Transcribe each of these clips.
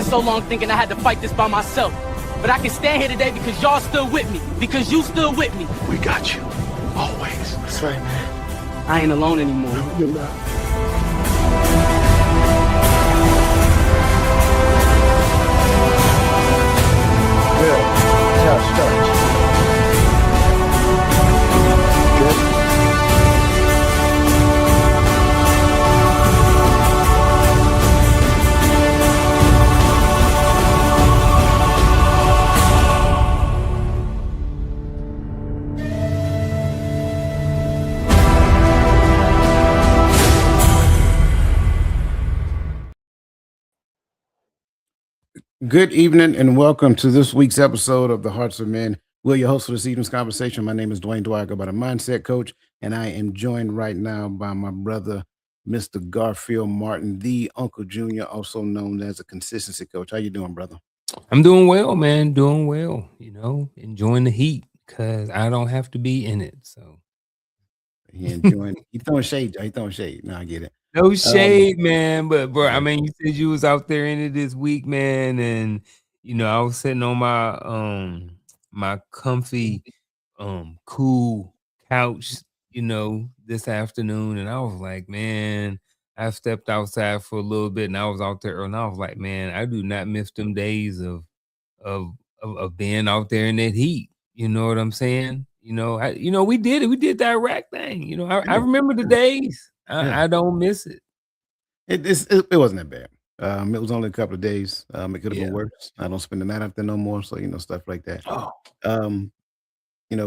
spent so long thinking I had to fight this by myself. But I can stand here today because y'all stood with me. Because you stood with me. We got you. Always. That's right, man. I ain't alone anymore. No, you're not. Good. That's how it starts. Good. Good evening and welcome to this week's episode of the Hearts of Men. We're your host for this evening's conversation. My name is Dwayne Dwyer, about a mindset coach, and I am joined right now by my brother, Mr. Garfield Martin, the Uncle Junior, also known as a consistency coach. How you doing, brother? I'm doing well, man. Doing well. You know, enjoying the heat because I don't have to be in it. So He enjoying. He throwing shade. He throwing shade. No, I get it. no shade, man. But bro, I mean, you said you was out there in it this week, man, and you know, I was sitting on my my comfy cool couch, you know, this afternoon, and I was like, man, I stepped outside for a little bit, and I was out there, and I was like, man, I do not miss them days of being out there in that heat. You know what I'm saying? You know, we did it. We did that Iraq thing. You know, I remember the days. I don't miss it. It wasn't that bad. It was only a couple of days. It could have been worse. I don't spend the night out there no more, so stuff like that. Oh.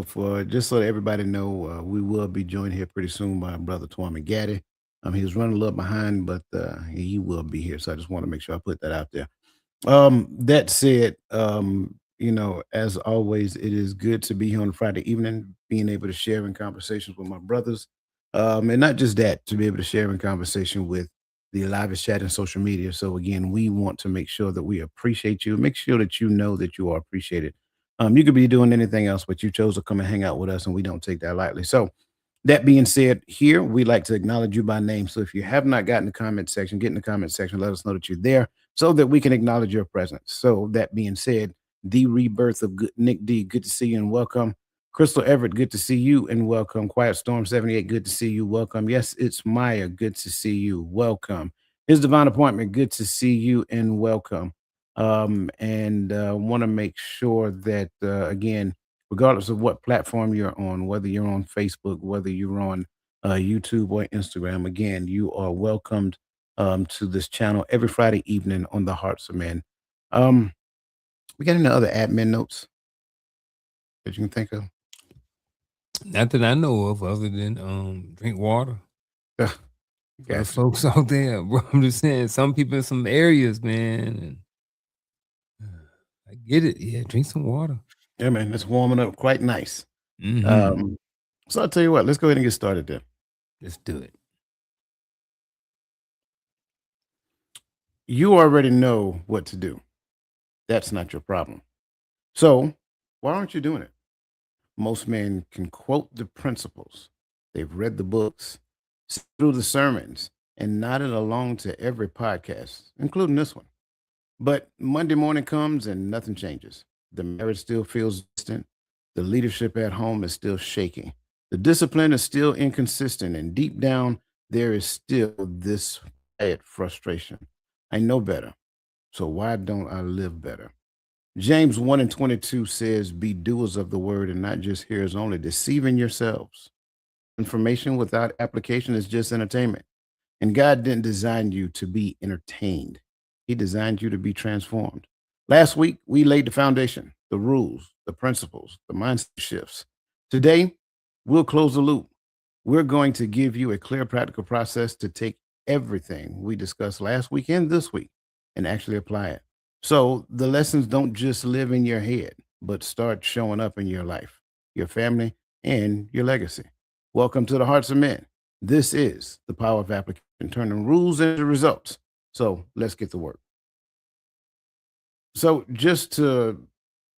For just so that everybody know, we will be joined here pretty soon by brother Twami Gaddy. He was running a little behind, but he will be here. So I just want to make sure I put that out there. That said, as always, it is good to be here on Friday evening, being able to share in conversations with my brothers. And not just that, to be able to share in conversation with the live chat and social media. So again, we want to make sure that we appreciate you. Make sure that you know that you are appreciated. You could be doing anything else, but you chose to come and hang out with us, and we don't take that lightly. So that being said, here we like to acknowledge you by name. So if you have not gotten the comment section, get in the comment section, let us know that you're there so that we can acknowledge your presence. So that being said, the rebirth of Nick D, good to see you and welcome. Crystal Everett, good to see you and welcome. Quiet Storm 78, good to see you, welcome. Yes, it's Maya, good to see you, welcome. His Divine Appointment, good to see you and welcome. And want to make sure that, again, regardless of what platform you're on, whether you're on Facebook, whether you're on YouTube or Instagram, again, you are welcomed to this channel every Friday evening on the Hearts of Men. We got any other admin notes that you can think of? Not that I know of, other than drink water. Got folks out there, bro. I'm just saying, some people in some areas, man, and I get it. Yeah, drink some water. Yeah, man, it's warming up quite nice. Mm-hmm. So I'll tell you what, let's go ahead and get started then. Let's do it. You already know what to do. That's not your problem. So why aren't you doing it? Most men can quote the principles. They've read the books, sat through the sermons, and nodded along to every podcast, including this one. But Monday morning comes and nothing changes. The marriage still feels distant. The leadership at home is still shaking. The discipline is still inconsistent. And deep down, there is still this quiet frustration. I know better. So why don't I live better? James 1:22 says, be doers of the word and not just hearers only, deceiving yourselves. Information without application is just entertainment. And God didn't design you to be entertained. He designed you to be transformed. Last week, we laid the foundation, the rules, the principles, the mindset shifts. Today, we'll close the loop. We're going to give you a clear, practical process to take everything we discussed last week and this week and actually apply it. So the lessons don't just live in your head, but start showing up in your life, your family, and your legacy. Welcome to the Hearts of Men. This is the power of application, turning rules into results. So let's get to work. So just to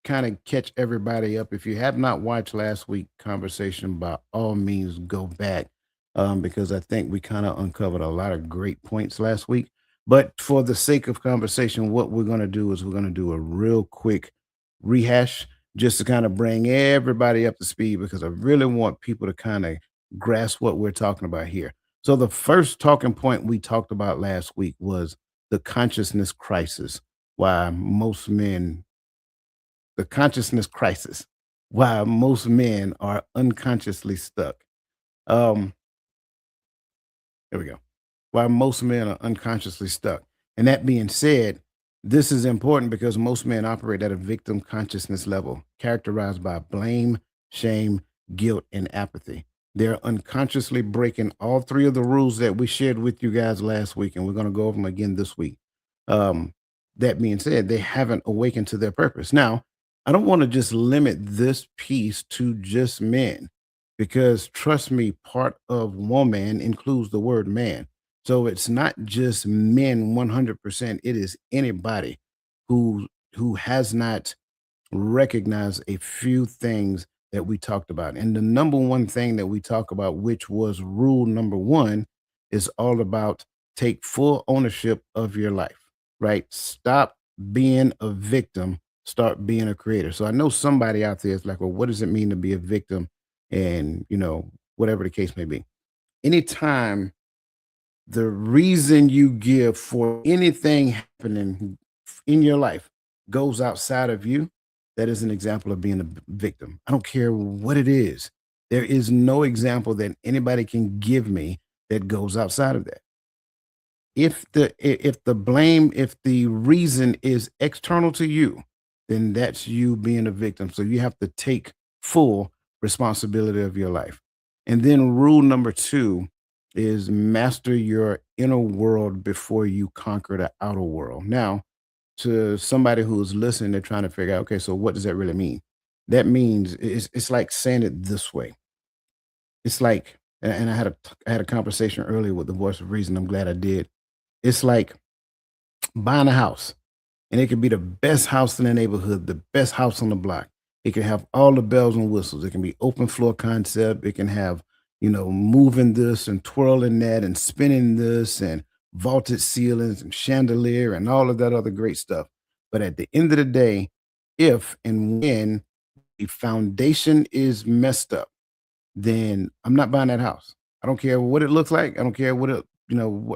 kind of catch everybody up, if you have not watched last week's conversation, by all means, go back because I think we kind of uncovered a lot of great points last week. But for the sake of conversation, what we're going to do is we're going to do a real quick rehash just to kind of bring everybody up to speed because I really want people to kind of grasp what we're talking about here. So, the first talking point we talked about last week was the consciousness crisis. Why most men, the consciousness crisis, why most men are unconsciously stuck. Um, there we go. Why most men are unconsciously stuck. And that being said, this is important because most men operate at a victim consciousness level, characterized by blame, shame, guilt, and apathy. They're unconsciously breaking all three of the rules that we shared with you guys last week, and we're going to go over them again this week. Um, that being said, they haven't awakened to their purpose. Now, I don't want to just limit this piece to just men because trust me, part of woman includes the word man. So it's not just men 100%. It is anybody who has not recognized a few things that we talked about. And the number one thing that we talk about, which was rule number one, is all about take full ownership of your life, right? Stop being a victim, start being a creator. So I know somebody out there is like, well, what does it mean to be a victim? And, whatever the case may be. Anytime the reason you give for anything happening in your life goes outside of you, that is an example of being a victim. I don't care what it is. There is no example that anybody can give me that goes outside of that. If the reason is external to you, then that's you being a victim. So you have to take full responsibility of your life. And then rule number two is master your inner world before you conquer the outer world. Now, to somebody who's listening, they're trying to figure out, okay, so what does that really mean? That means it's like saying it this way. It's like, and I had a conversation earlier with the voice of reason. I'm glad I did. It's like buying a house, and it could be the best house in the neighborhood, the best house on the block. It can have all the bells and whistles. It can be open floor concept. It can have, moving this and twirling that and spinning this and vaulted ceilings and chandelier and all of that other great stuff. But at the end of the day, if and when the foundation is messed up, then I'm not buying that house. I don't care what it looks like. I don't care what it,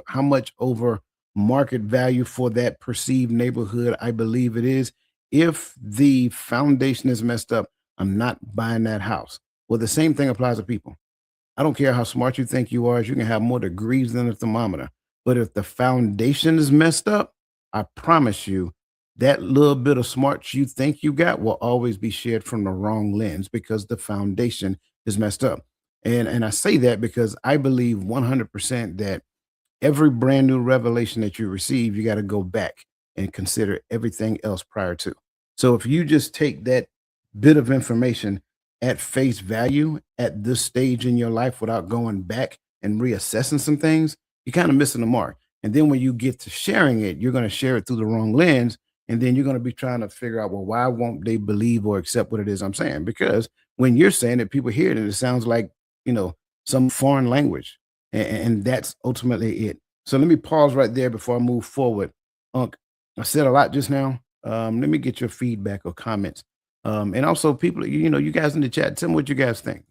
how much over market value for that perceived neighborhood I believe it is. If the foundation is messed up, I'm not buying that house. Well, the same thing applies to people. I don't care how smart you think you are. You can have more degrees than a thermometer. But if the foundation is messed up, I promise you that little bit of smarts you think you got will always be shared from the wrong lens because the foundation is messed up. And I say that because I believe 100% that every brand new revelation that you receive, you got to go back and consider everything else prior to. So if you just take that bit of information at face value at this stage in your life without going back and reassessing some things, you're kind of missing the mark. And then when you get to sharing it, you're going to share it through the wrong lens. And then you're going to be trying to figure out, well, why won't they believe or accept what it is I'm saying? Because when you're saying it, people hear it and it sounds like, some foreign language. And that's ultimately it. So let me pause right there before I move forward. Unc, I said a lot just now. Let me get your feedback or comments. And also, people, you guys in the chat, tell me what you guys think.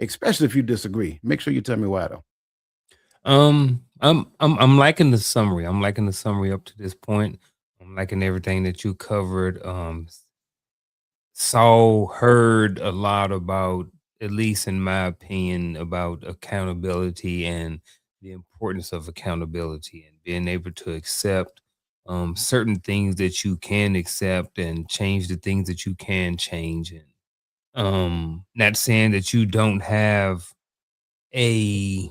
Especially if you disagree. Make sure you tell me why, though. I'm liking the summary. I'm liking the summary up to this point. I'm liking everything that you covered. Saw, heard a lot about, at least in my opinion, about accountability and the importance of accountability and being able to accept certain things that you can accept and change the things that you can change. And not saying that you don't have a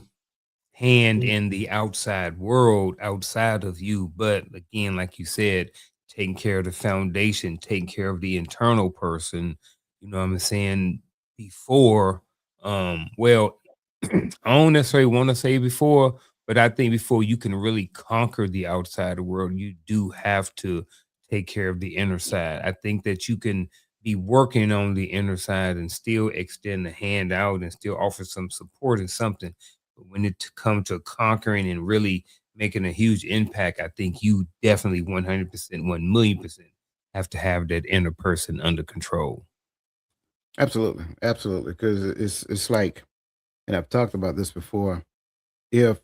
hand in the outside world outside of you. But again, like you said, taking care of the foundation, taking care of the internal person, what I'm saying before, well, I don't necessarily want to say before, but I think before you can really conquer the outside world, you do have to take care of the inner side. I think that you can be working on the inner side and still extend the hand out and still offer some support and something. But when it comes to conquering and really making a huge impact, I think you definitely 100%, 1,000,000% have to have that inner person under control. Absolutely, absolutely, because it's like, and I've talked about this before. If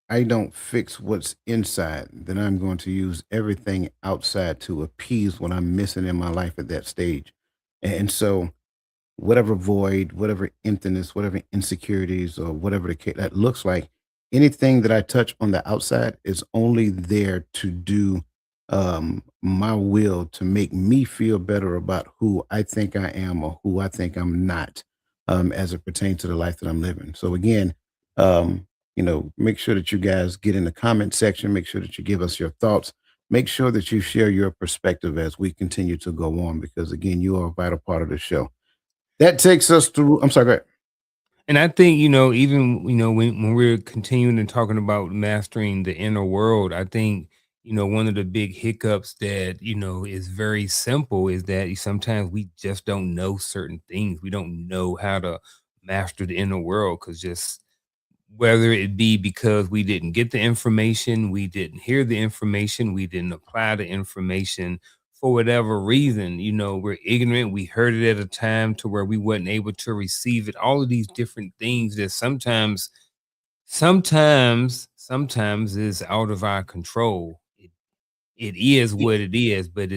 I don't fix what's inside, then I'm going to use everything outside to appease what I'm missing in my life at that stage. And so whatever void, whatever emptiness, whatever insecurities, or whatever that looks like, anything that I touch on the outside is only there to do my will to make me feel better about who I think I am or who I think I'm not, as it pertains to the life that I'm living. So again, make sure that you guys get in the comment section. Make sure that you give us your thoughts. Make sure that you share your perspective as we continue to go on, because again, you are a vital part of the show. That takes us through. I'm sorry. Go ahead. And I think, even, when we're continuing and talking about mastering the inner world, I think, one of the big hiccups that, is very simple is that sometimes we just don't know certain things. We don't know how to master the inner world because just whether it be because we didn't get the information, we didn't hear the information, we didn't apply the information for whatever reason, we're ignorant. We heard it at a time to where we wasn't able to receive it. All of these different things that sometimes is out of our control. It is Y- what it is, but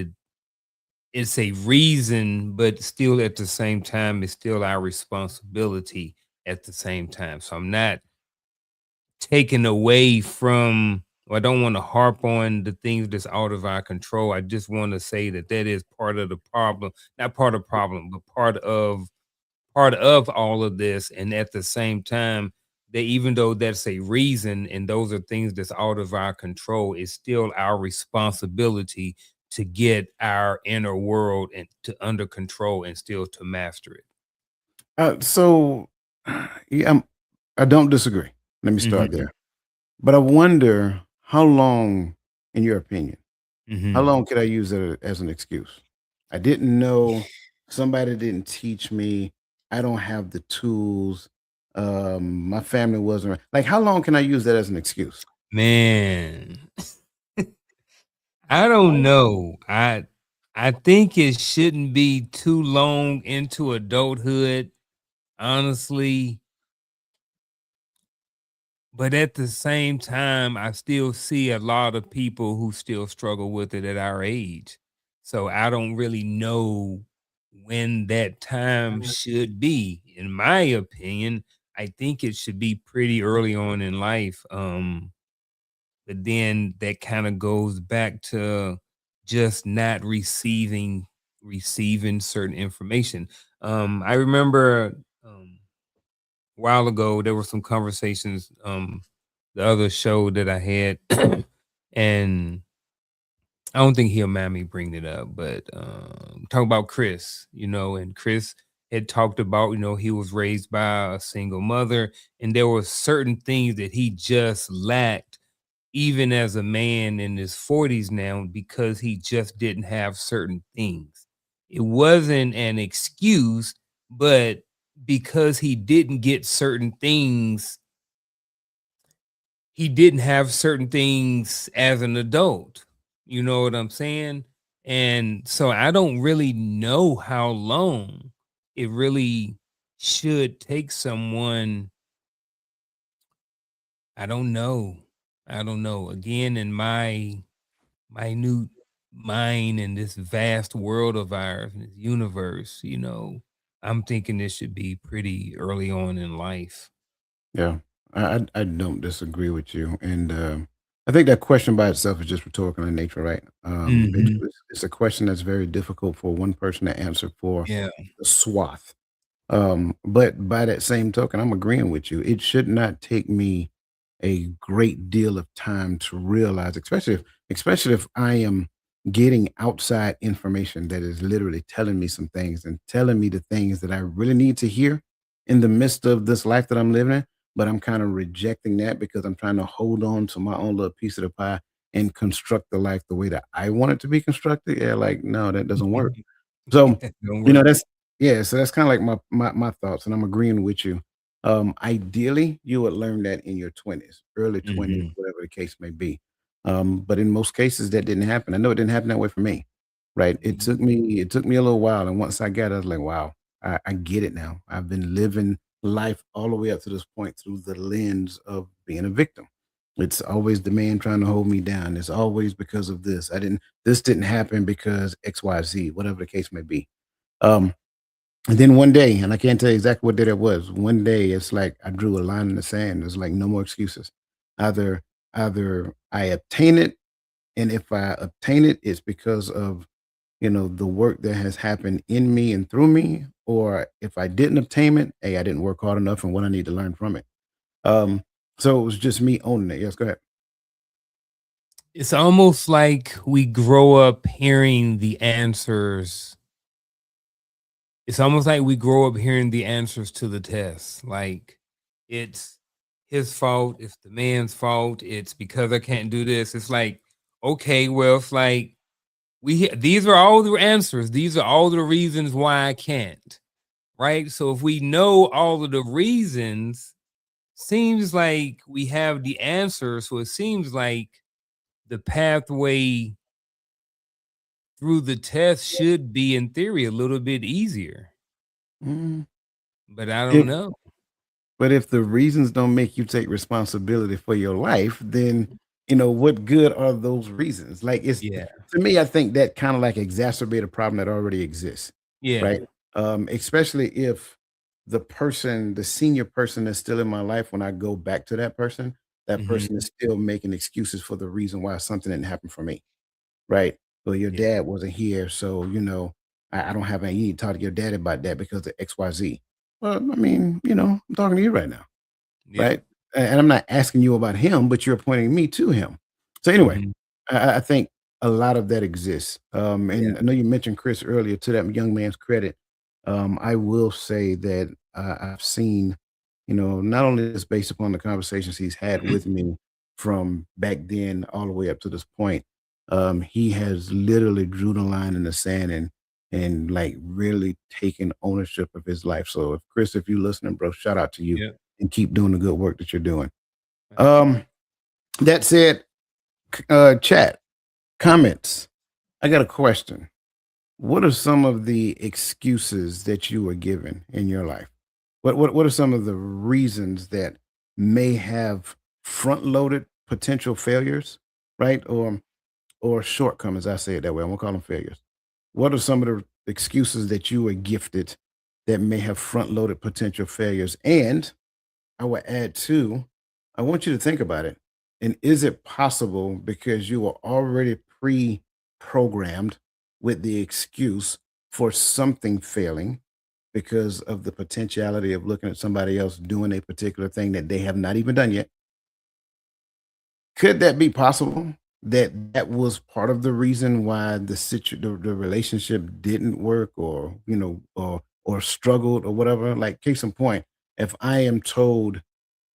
it's a reason, but still at the same time, it's still our responsibility at the same time. So I'm not taken away from, or I don't want to harp on the things that's out of our control. I just want to say that that is part of the problem, not part of the problem, but part of all of this. And at the same time, that even though that's a reason and those are things that's out of our control, it's still our responsibility to get our inner world and to under control and still to master it. so, yeah, I don't disagree. Let me start Hmm. there. But I wonder how long, in your opinion, how Hmm. long could I use it as an excuse? I didn't know. Somebody didn't teach me. I don't have the tools. My family wasn't like. How long can I use that as an excuse? Man, I don't know. I think it shouldn't be too long into adulthood, honestly. But at the same time, I still see a lot of people who still struggle with it at our age. So I don't really know when that time should be. In my opinion, I think it should be pretty early on in life. But then that kind of goes back to just not receiving certain information. I remember a while ago there were some conversations, the other show that I had, and I don't think he'll mind me bringing it up, but talk about Chris, and Chris had talked about, he was raised by a single mother, and there were certain things that he just lacked even as a man in his 40s now because he just didn't have certain things. It wasn't an excuse, but because he didn't get certain things, he didn't have certain things as an adult. You know what I'm saying? And so I don't really know how long it really should take someone. I don't know. I don't know. Again, in my minute mind in this vast world of ours, in this universe, I'm thinking this should be pretty early on in life. Yeah, I don't disagree with you, and I think that question by itself is just rhetorical in nature, right? Mhm. It's a question that's very difficult for one person to answer for Yeah. the swath. But by that same token, I'm agreeing with you. It should not take me a great deal of time to realize, especially if I am getting outside information that is literally telling me some things and telling me the things that I really need to hear in the midst of this life that I'm living in. But I'm kind of rejecting that because I'm trying to hold on to my own little piece of the pie and construct the life the way that I want it to be constructed. Yeah, like no, that doesn't work. So, Don't work. that's yeah, so that's kinda like my thoughts, and I'm agreeing with you. Ideally, you would learn that in your 20s, early 20s, Mhm. whatever the case may be. But in most cases, that didn't happen. I know it didn't happen that way for me, right? Mhm. It took me a little while, and once I got it, I was like, wow, I get it now. I've been living life all the way up to this point through the lens of being a victim. It's always the man trying to hold me down. It's always because of this. This didn't happen because XYZ, whatever the case may be. Um, and then one day, and I can't tell you exactly what day that was. One day, it's like I drew a line in the sand. It's like no more excuses. Either either I obtain it, and if I obtain it, it's because of the work that has happened in me and through me. Or if I didn't obtain it, hey, I didn't work hard enough, and what I need to learn from it. Um, so it was just me owning it. Yes, go ahead. It's almost like we grow up hearing the answers. It's almost like we grow up hearing the answers to the test. Like, it's his fault, it's the man's fault, it's because I can't do this. It's like, okay, well, it's like these are all the answers. These are all the reasons why I can't. Right? So if we know all of the reasons, seems like we have the answer. So it seems like the pathway through the test should be, in theory, a little bit easier. Mm. But I don't If know. But if the reasons don't make you take responsibility for your life, then, what good are those reasons? Like, Yeah. to me, I think that kind of like exacerbate a problem that already exists, Yeah. right? Especially if the senior person that's still in my life, when I go back to that person Mhm. is still making excuses for the reason why something didn't happen for me, right? Well, your Yeah. dad wasn't here, so, I don't have any, you need to talk to your dad about that because of XYZ. Well, I mean, I'm talking to you right now. Yep. Right? And I'm not asking you about him, but you're pointing me to him. So anyway, Mhm. I think a lot of that exists. Yeah. And I know you mentioned Chris earlier. To that young man's credit, I will say that I've seen, not only just based upon the conversations he's had with me from back then all the way up to this point, he has literally drew the line in the sand and like really taken ownership of his life. So if Chris, if you're listening, bro, shout out to you Yep. and keep doing the good work that you're doing. Right. Um, that said, chat, comments. I got a question. What are some of the excuses that you were given in your life? What are some of the reasons that may have front loaded potential failures, right? Or shortcomings, I say it that way. I'm gonna call them failures. What are some of the excuses that you were gifted that may have front loaded potential failures? And I would add too, I want you to think about it. And is it possible because you were already pre-programmed with the excuse for something failing because of the potentiality of looking at somebody else doing a particular thing that they have not even done yet? Could that be possible? That that was part of the reason why the relationship didn't work, or or struggled or whatever. Like, case in point, if I am told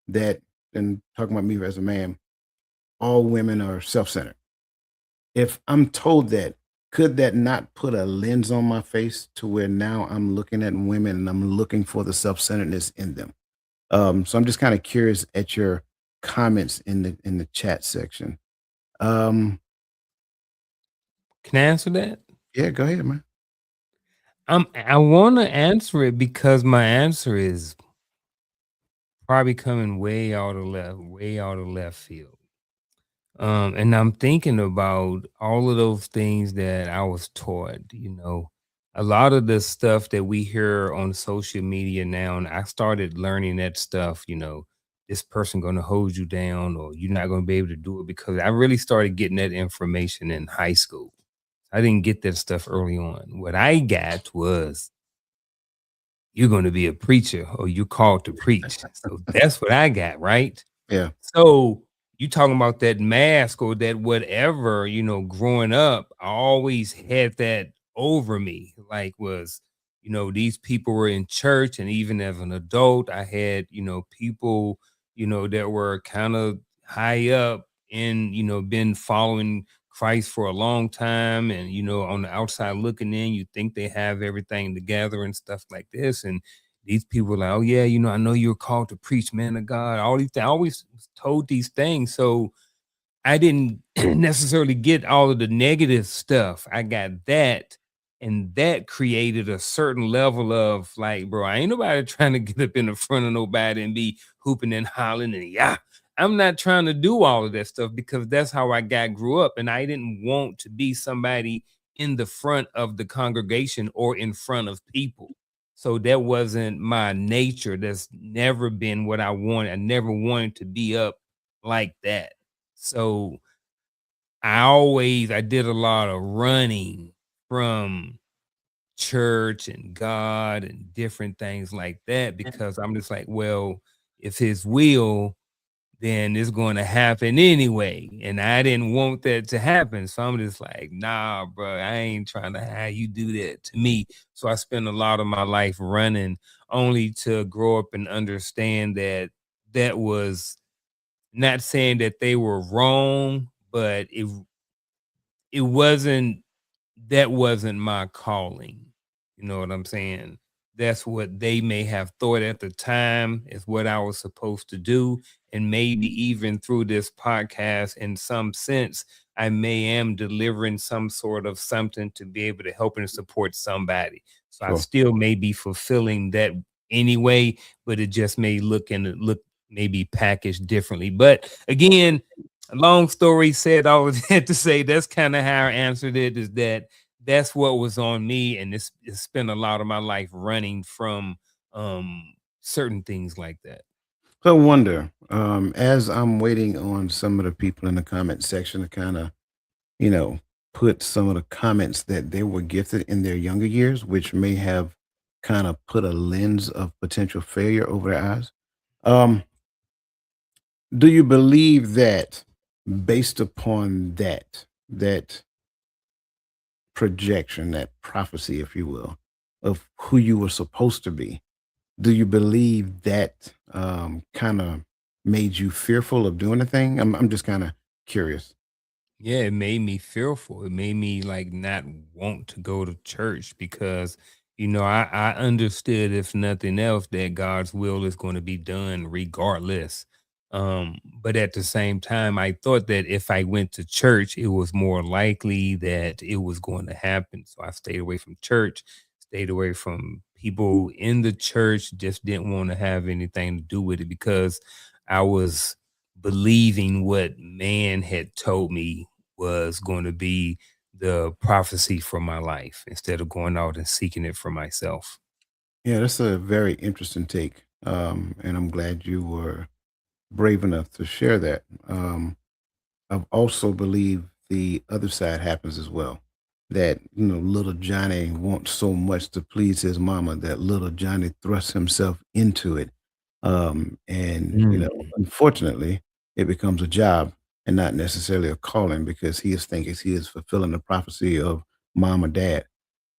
that, and talking about me as a man, all women are self-centered. If I'm told that, could that not put a lens on my face to where now I'm looking at women and I'm looking for the self-centeredness in them? So I'm just kind of curious at your comments in the chat section. Um, Can I answer that? yeah, go ahead, man. I want to answer it because my answer is probably coming way out of left field. And I'm thinking about all of those things that I was taught, a lot of the stuff that we hear on social media now, and I started learning that stuff, this person gonna hold you down or you're not gonna be able to do it because I really started getting that information in high school. I didn't get that stuff early on. What I got was you're gonna be a preacher or you're called to preach. So that's what I got, right? Yeah. So you talking about that mask or that whatever, growing up, I always had that over me. Like was, these people were in church, and even as an adult, I had, people, that were kind of high up and, been following Christ for a long time. And, on the outside looking in, you think they have everything together and stuff like this. And these people are like, oh yeah, I know you're called to preach, man of God. All these things, I always was told these things. So I didn't necessarily get all of the negative stuff. I got that, and that created a certain level of like, bro, I ain't nobody trying to get up in the front of nobody and be hooping and hollering and yeah. I'm not trying to do all of that stuff because that's how I grew up, and I didn't want to be somebody in the front of the congregation or in front of people. So that wasn't my nature. That's never been what I wanted. I never wanted to be up like that. So I did a lot of running from church and God and different things like that because I'm just like, well, if his will, then it's going to happen anyway. And I didn't want that to happen. So I'm just like, nah, bro, I ain't trying to have you do that to me. So I spent a lot of my life running only to grow up and understand that that was not saying that they were wrong, but it wasn't that wasn't my calling. You know what I'm saying? That's what they may have thought at the time is what I was supposed to do. And maybe even through this podcast, in some sense, I may am delivering some sort of something to be able to help and support somebody. So I Sure. still may be fulfilling that anyway, but it just may look maybe packaged differently. But again, long story said all of that to say that's kind of how I answered it is that that's what was on me, and it's spent a lot of my life running from certain things like that. So I wonder, as I'm waiting on some of the people in the comment section to kind of, you know, put some of the comments that they were gifted in their younger years, which may have kind of put a lens of potential failure over their eyes. Um, do you believe that based upon that projection, that prophecy, if you will, of who you were supposed to be, do you believe that kind of made you fearful of doing the thing? I'm just kind of curious. Yeah, it made me fearful. It made me like not want to go to church because, I understood, if nothing else, that God's will is going to be done regardless. But at the same time, I thought that if I went to church, it was more likely that it was going to happen. So I stayed away from church, stayed away from people in the church, just didn't want to have anything to do with it because I was believing what man had told me was going to be the prophecy for my life instead of going out and seeking it for myself. Yeah, that's a very interesting take, and I'm glad you were brave enough to share that. I also believe the other side happens as well. That little Johnny wants so much to please his mama that little Johnny thrusts himself into it, and Mm. unfortunately, it becomes a job and not necessarily a calling because he is thinking he is fulfilling the prophecy of mom or dad.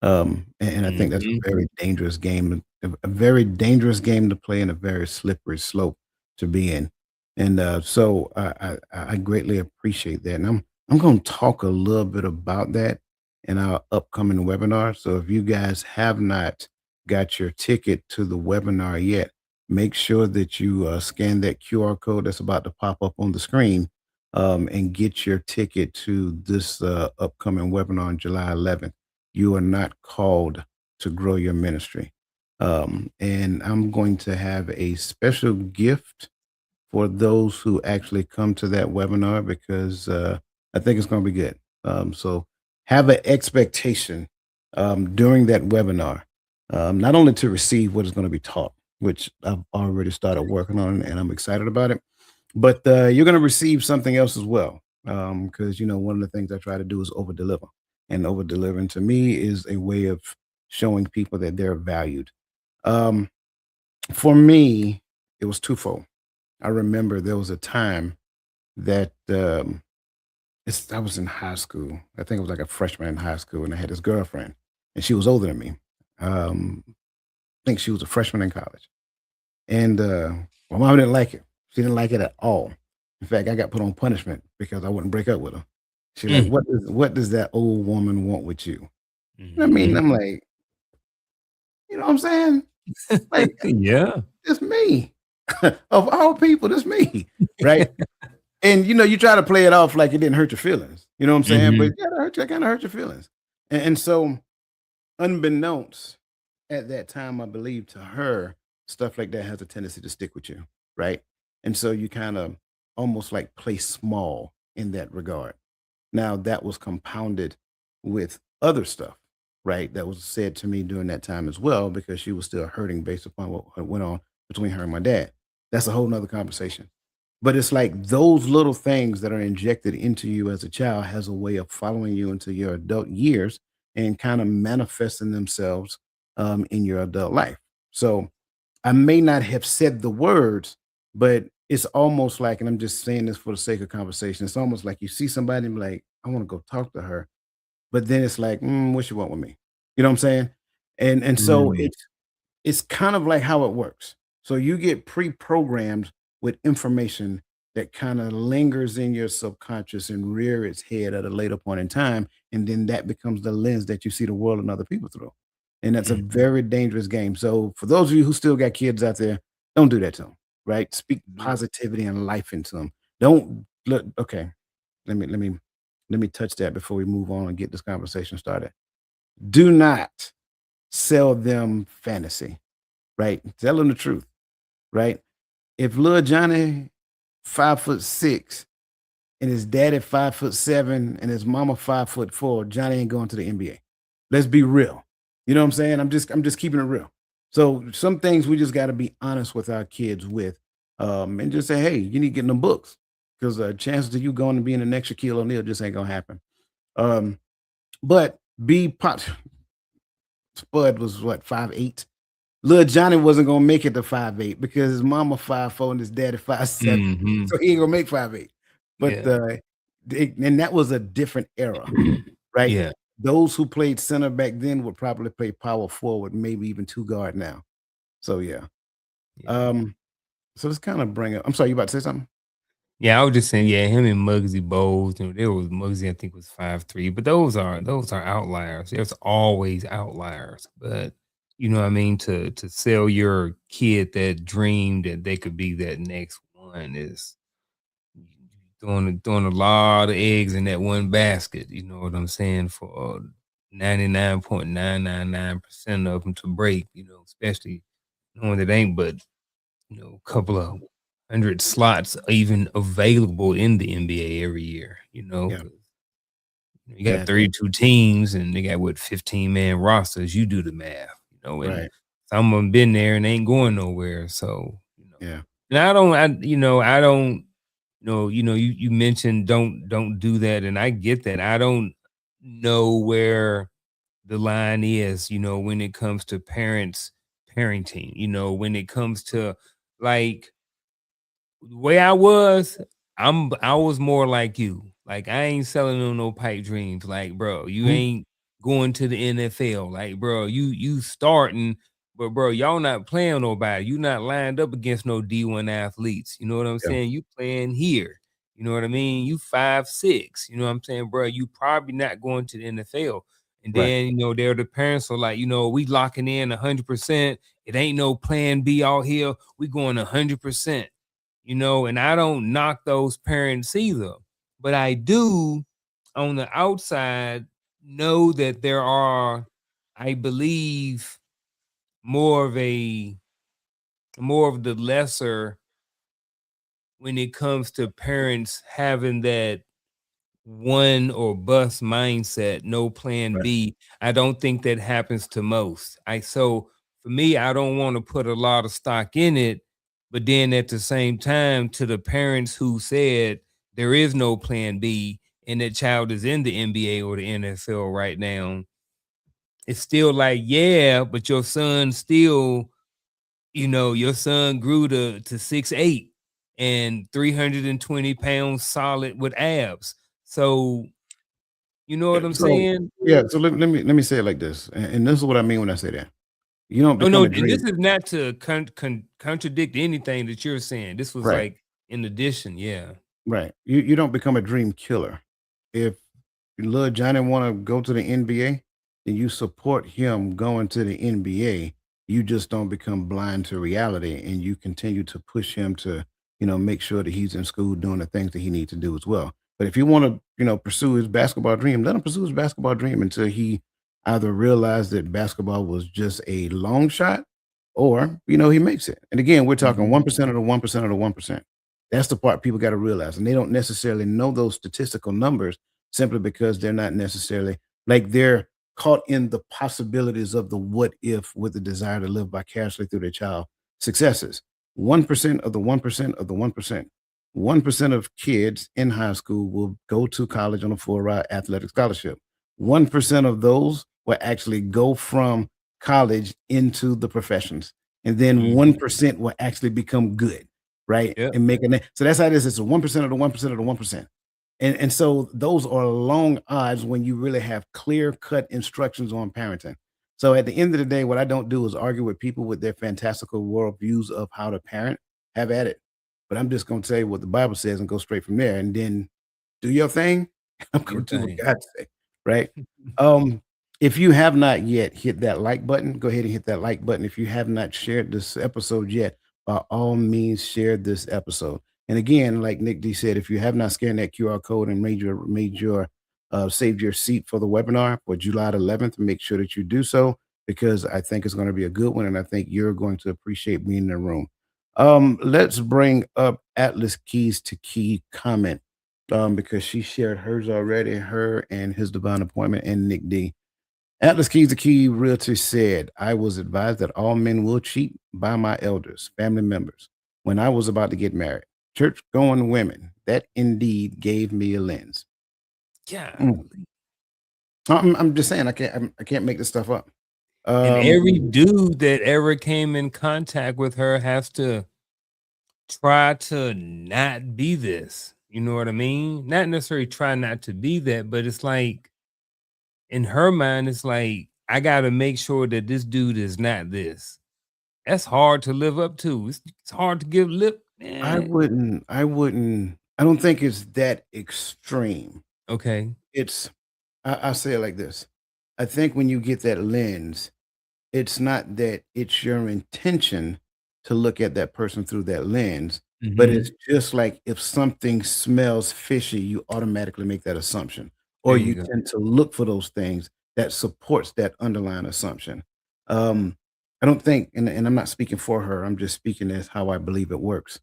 And I think that's Mhm. a very dangerous game, a very dangerous game to play and a very slippery slope to be in. And so I greatly appreciate that. And I'm going to talk a little bit about that in our upcoming webinar. So if you guys have not got your ticket to the webinar yet, make sure that you scan that QR code that's about to pop up on the screen and get your ticket to this upcoming webinar on July 11th. You are not called to grow your ministry. And I'm going to have a special gift for those who actually come to that webinar because I think it's going to be good. So have an expectation during that webinar, not only to receive what is going to be taught, which I've already started working on and I'm excited about it, but you're going to receive something else as well. Because one of the things I try to do is over deliver, and over delivering to me is a way of showing people that they're valued. Um, for me, it was twofold. I remember there was a time that I was in high school. I think I was like a freshman in high school, and I had this girlfriend, and she was older than me. I think she was a freshman in college, and my mom didn't like it. She didn't like it at all. In fact, I got put on punishment because I wouldn't break up with her. She like, Mm. what does that old woman want with you? I mean, Mhm. I'm like, you know what I'm saying? Like, Yeah. it's me. Of all people, it's me, right? And, you try to play it off like it didn't hurt your feelings, you know what I'm saying? But, Mhm. yeah, that kinda hurt your feelings. And so, unbeknownst at that time, I believe to her, stuff like that has a tendency to stick with you, right? And so you kinda almost, like, play small in that regard. Now that was compounded with other stuff, right? That was said to me during that time as well, because she was still hurting based upon what went on between her and my dad. That's a whole nother conversation. But it's like those little things that are injected into you as a child has a way of following you into your adult years and kind of manifesting themselves in your adult life. So I may not have said the words, but it's almost like, and I'm just saying this for the sake of conversation, it's almost like you see somebody and be like, I want to go talk to her. But then it's like, what you want with me? You know what I'm saying? And so Mm. it's kind of like how it works. So you get pre-programmed with information that kind of lingers in your subconscious and rear its head at a later point in time. And then that becomes the lens that you see the world and other people through. And that's a Mm. very dangerous game. So for those of you who still got kids out there, don't do that to them, right? Speak Yeah. positivity and life into them. Don't look, okay. Let me touch that before we move on and get this conversation started. Do not sell them fantasy, right? Tell them the truth, right? If little Johnny 5'6" and his daddy 5'7" and his mama 5'4", Johnny ain't going to the NBA. Let's be real. You know what I'm saying? I'm just keeping it real. So some things we just got to be honest with our kids with, and just say, hey, you need to get in the books because chances of you going to being an extra Shaquille O'Neal just ain't gonna happen. Um, but be pot. Spud was what 5'8". Little Johnny wasn't gonna make it to 5'8" because his mama 5'4" and his daddy 5'7", Mhm. so he ain't gonna make 5'8". But, Yeah. and that was a different era, right? Yeah. Those who played center back then would probably play power forward, maybe even two guard now. So, yeah. Yeah. Um, so let's kinda bring up I'm sorry, you about to say something? Yeah, I was just saying, yeah, him and Muggsy Bogues, there was Muggsy, I think was 5'3", but those are outliers. There's always outliers. But you know what I mean, to sell your kid that dream that they could be that next one is throwing a lot of eggs in that one basket, you know what I'm saying, for 99.999% of them to break, especially knowing that ain't but a couple of 100 slots even available in the NBA every year, Yeah, 'cause you got yeah, 32 teams and they got what 15-man rosters. You do the math, and right, some of them been there and ain't going nowhere. So, yeah, and I don't, you mentioned don't do that, and I get that. I don't know where the line is, when it comes to parents parenting, when it comes to like the way I was more like you. Like I ain't selling no pipe dreams. Like, bro, you mhm, ain't going to the NFL. Like, bro, you starting, but bro, y'all not playing nobody. You not lined up against no D1 athletes. You know what I'm yeah, saying? You playing here. You know what I mean? You 5'6". You know what I'm saying, bro? You probably not going to the NFL. And right, then, they're the parents are like, we locking in 100%. It ain't no plan B out here. We going 100%, and I don't knock those parents either. But I do on the outside know that there are, I believe, more of a more of the lesser when it comes to parents having that one or bust mindset, no plan right, B. I don't think that happens to most. So for me, I don't want to put a lot of stock in it, but then at the same time, to the parents who said there is no plan B and that child is in the NBA or the NFL right now, it's still like, yeah, but your son still, your son grew to 6'8" and 320 pounds solid with abs. So you know yeah, what I'm so saying? yeah, so let me say it like this, and this is what I mean when I say that. You don't Oh, no, become a and this dream. is not to contradict anything that you're saying. This was Right. like in addition, yeah. Right. You don't become a dream killer. If little Johnny want to go to the NBA, then you support him going to the NBA. You just don't become blind to reality, and you continue to push him to, make sure that he's in school doing the things that he needs to do as well. But if you want to, pursue his basketball dream, let him pursue his basketball dream until he either realized that basketball was just a long shot or, he makes it. And again, we're talking Mhm. 1% of the 1% of the 1%. That's the part people got to realize. And they don't necessarily know those statistical numbers simply because they're not necessarily like they're caught in the possibilities of the what if with the desire to live vicariously through their child successes. 1% of the 1% of the 1%. 1% of kids in high school will go to college on a full ride athletic scholarship. 1% of those will actually go from college into the professions. And then Mhm. 1% will actually become good, right? Yep. And make a name. So that's how it is. It's a 1% of the 1% of the 1%. And so those are long odds when you really have clear-cut instructions on parenting. So at the end of the day, what I don't do is argue with people with their fantastical worldviews of how to parent. Have at it. But I'm just gonna tell you what the Bible says and go straight from there, and then do your thing. I'm Do your gonna do what thing. God say, right? Um, if you have not yet hit that like button, go ahead and hit that like button. If you have not shared this episode yet, by all means, share this episode. And again, like Nick D said, if you have not scanned that QR code and made your saved your seat for the webinar for July the 11th, make sure that you do so because I think it's going to be a good one, and I think you're going to appreciate being in the room. Let's bring up Atlas Keys to Key comment because she shared hers already, her and his divine appointment, and Nick D. Atlas Keys, the Key realtor said, I was advised that all men will cheat by my elders, family members, when I was about to get married. Church going women, that indeed gave me a lens. Mm. Golly. I'm just saying, I can't make this stuff up. And Um, every dude that ever came in contact with her has to try to not be this. You know what I mean? Not necessarily try not to be that, but it's like in her mind, it's like, I gotta make sure that this dude is not this. That's hard to live up to. It's hard to give lip, man. I don't think it's that extreme. Okay. It's, I say it like this. I think when you get that lens, it's not that it's your intention to look at that person through that lens, but it's Mhm. just like if something smells fishy, you automatically make that assumption, There or you you go. tend to look for those things that supports that underlying assumption. Um, I don't think, and I'm not speaking for her, I'm just speaking as how I believe it works.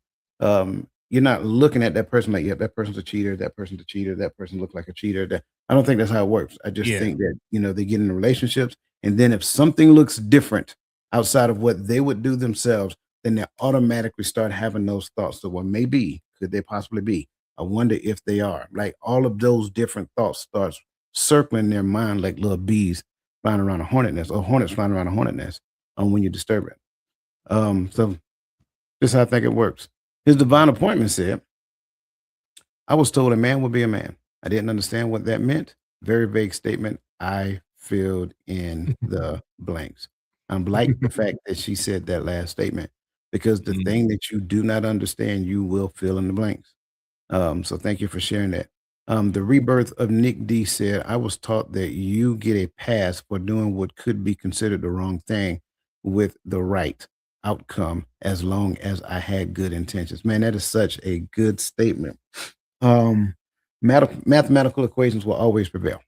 You're not looking at that person like, yeah, that person's a cheater, that person's a cheater, that person looks like a cheater. I don't think that's how it works. I just Yeah. think that, they get in relationships and then if something looks different outside of what they would do themselves, then they automatically start having those thoughts. So, well, maybe, could they possibly be? I wonder if they are. Like all of those different thoughts starts circling their mind like little bees flying around a hornet nest or hornets flying around a hornet nest when you disturb it. So this is how I think it works. His divine appointment said, I was told a man would be a man. I didn't understand what that meant. Very vague statement. I filled in the blanks. I'm like the fact that she said that last statement because the Mhm. thing that you do not understand, you will fill in the blanks. So thank you for sharing that. The rebirth of Nick D said, I was taught that you get a pass for doing what could be considered the wrong thing with the right outcome as long as I had good intentions. Man, that is such a good statement. Um, mathematical equations will always prevail.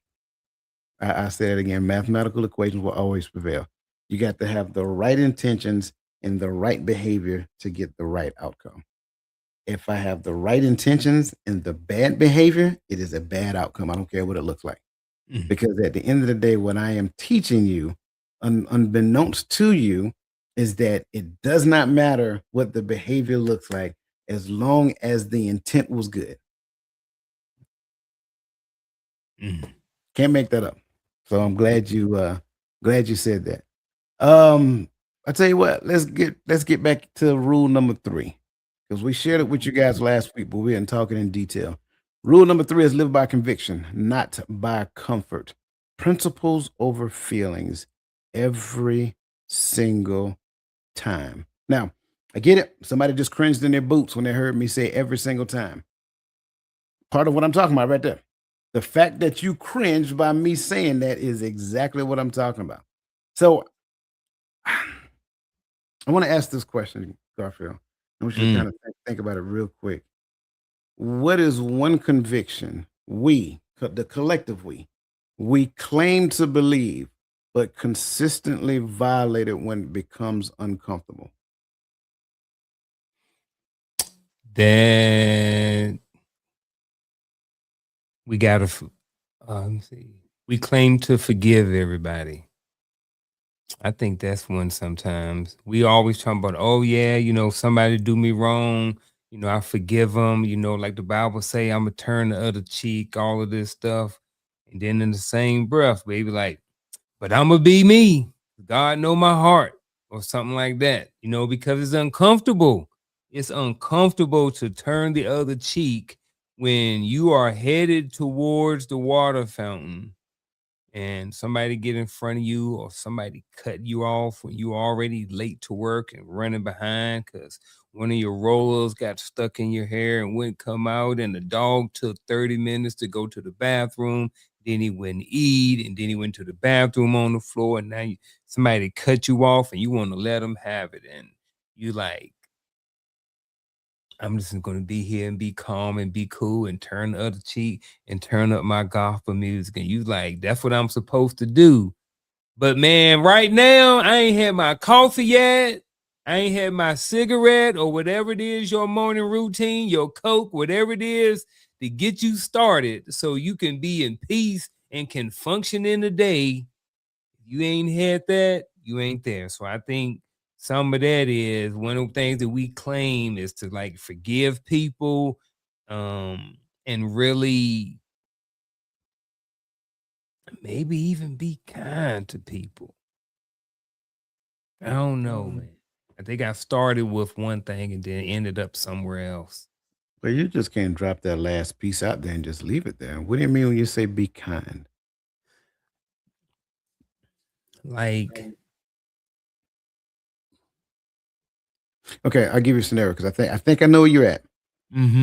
I say it again. Mathematical equations will always prevail. You got to have the right intentions and the right behavior to get the right outcome. If I have the right intentions and the bad behavior, it is a bad outcome. I don't care what it looks like. Mhm. Because at the end of the day, what I am teaching you, unbeknownst to you, is that it does not matter what the behavior looks like as long as the intent was good. Mhm. Can't make that up. So I'm glad you said that. Um, I tell you what, let's get back to rule number 3 because we shared it with you guys last week, but we didn't talk it in detail. Rule number 3 is live by conviction, not by comfort. Principles over feelings every single time. Now, I get it. Somebody just cringed in their boots when they heard me say every single time. Part of what I'm talking about right there. The fact that you cringed by me saying that is exactly what I'm talking about. So I want to ask this question, Garfield. I want you to Mm. kind of think about it real quick. What is one conviction the collective we claim to believe, but consistently violate it when it becomes uncomfortable? Then we gotta let me see. We claim to forgive everybody. I think that's one sometimes. We always talk about, oh yeah, somebody do me wrong, I forgive them, like the Bible say, I'ma turn the other cheek, all of this stuff. And then in the same breath, baby, like, but I'ma be me. God know my heart, or something like that, because it's uncomfortable. It's uncomfortable to turn the other cheek when you are headed towards the water fountain and somebody get in front of you or somebody cut you off when you already late to work and running behind because one of your rollers got stuck in your hair and wouldn't come out, and the dog took 30 minutes to go to the bathroom. Then he wouldn't eat, and then he went to the bathroom on the floor, and now somebody cut you off and you want to let them have it. And you like, I'm just going to be here and be calm and be cool and turn the other cheek and turn up my gospel music. And you like, that's what I'm supposed to do. But man, right now, I ain't had my coffee yet. I ain't had my cigarette or whatever it is, your morning routine, your Coke, whatever it is to get you started so you can be in peace and can function in the day. You ain't had that, you ain't there. So I think some of that is one of the things that we claim is to like forgive people, and really maybe even be kind to people. I don't know, man. I think I started with one thing and then ended up somewhere else. But you just can't drop that last piece out there and just leave it there. What do you mean when you say be kind? Like, Okay, I'll give you a scenario because I think I know where you're at.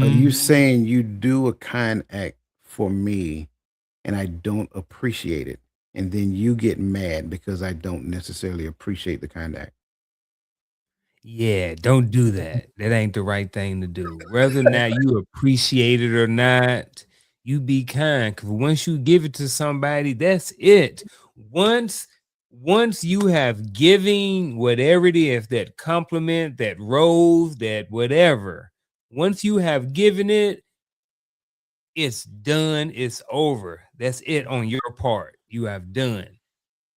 Are you mhm. saying you do a kind act for me and I don't appreciate it, and then you get mad because I don't necessarily appreciate the kind act? Yeah, don't do that. That ain't the right thing to do. Whether or not you appreciate it or not, you be kind. Cause once you give it to somebody, that's it. Once once you have giving whatever it is, that compliment, that rose, that whatever, once you have given it, it's done, it's over. That's it on your part. You have done.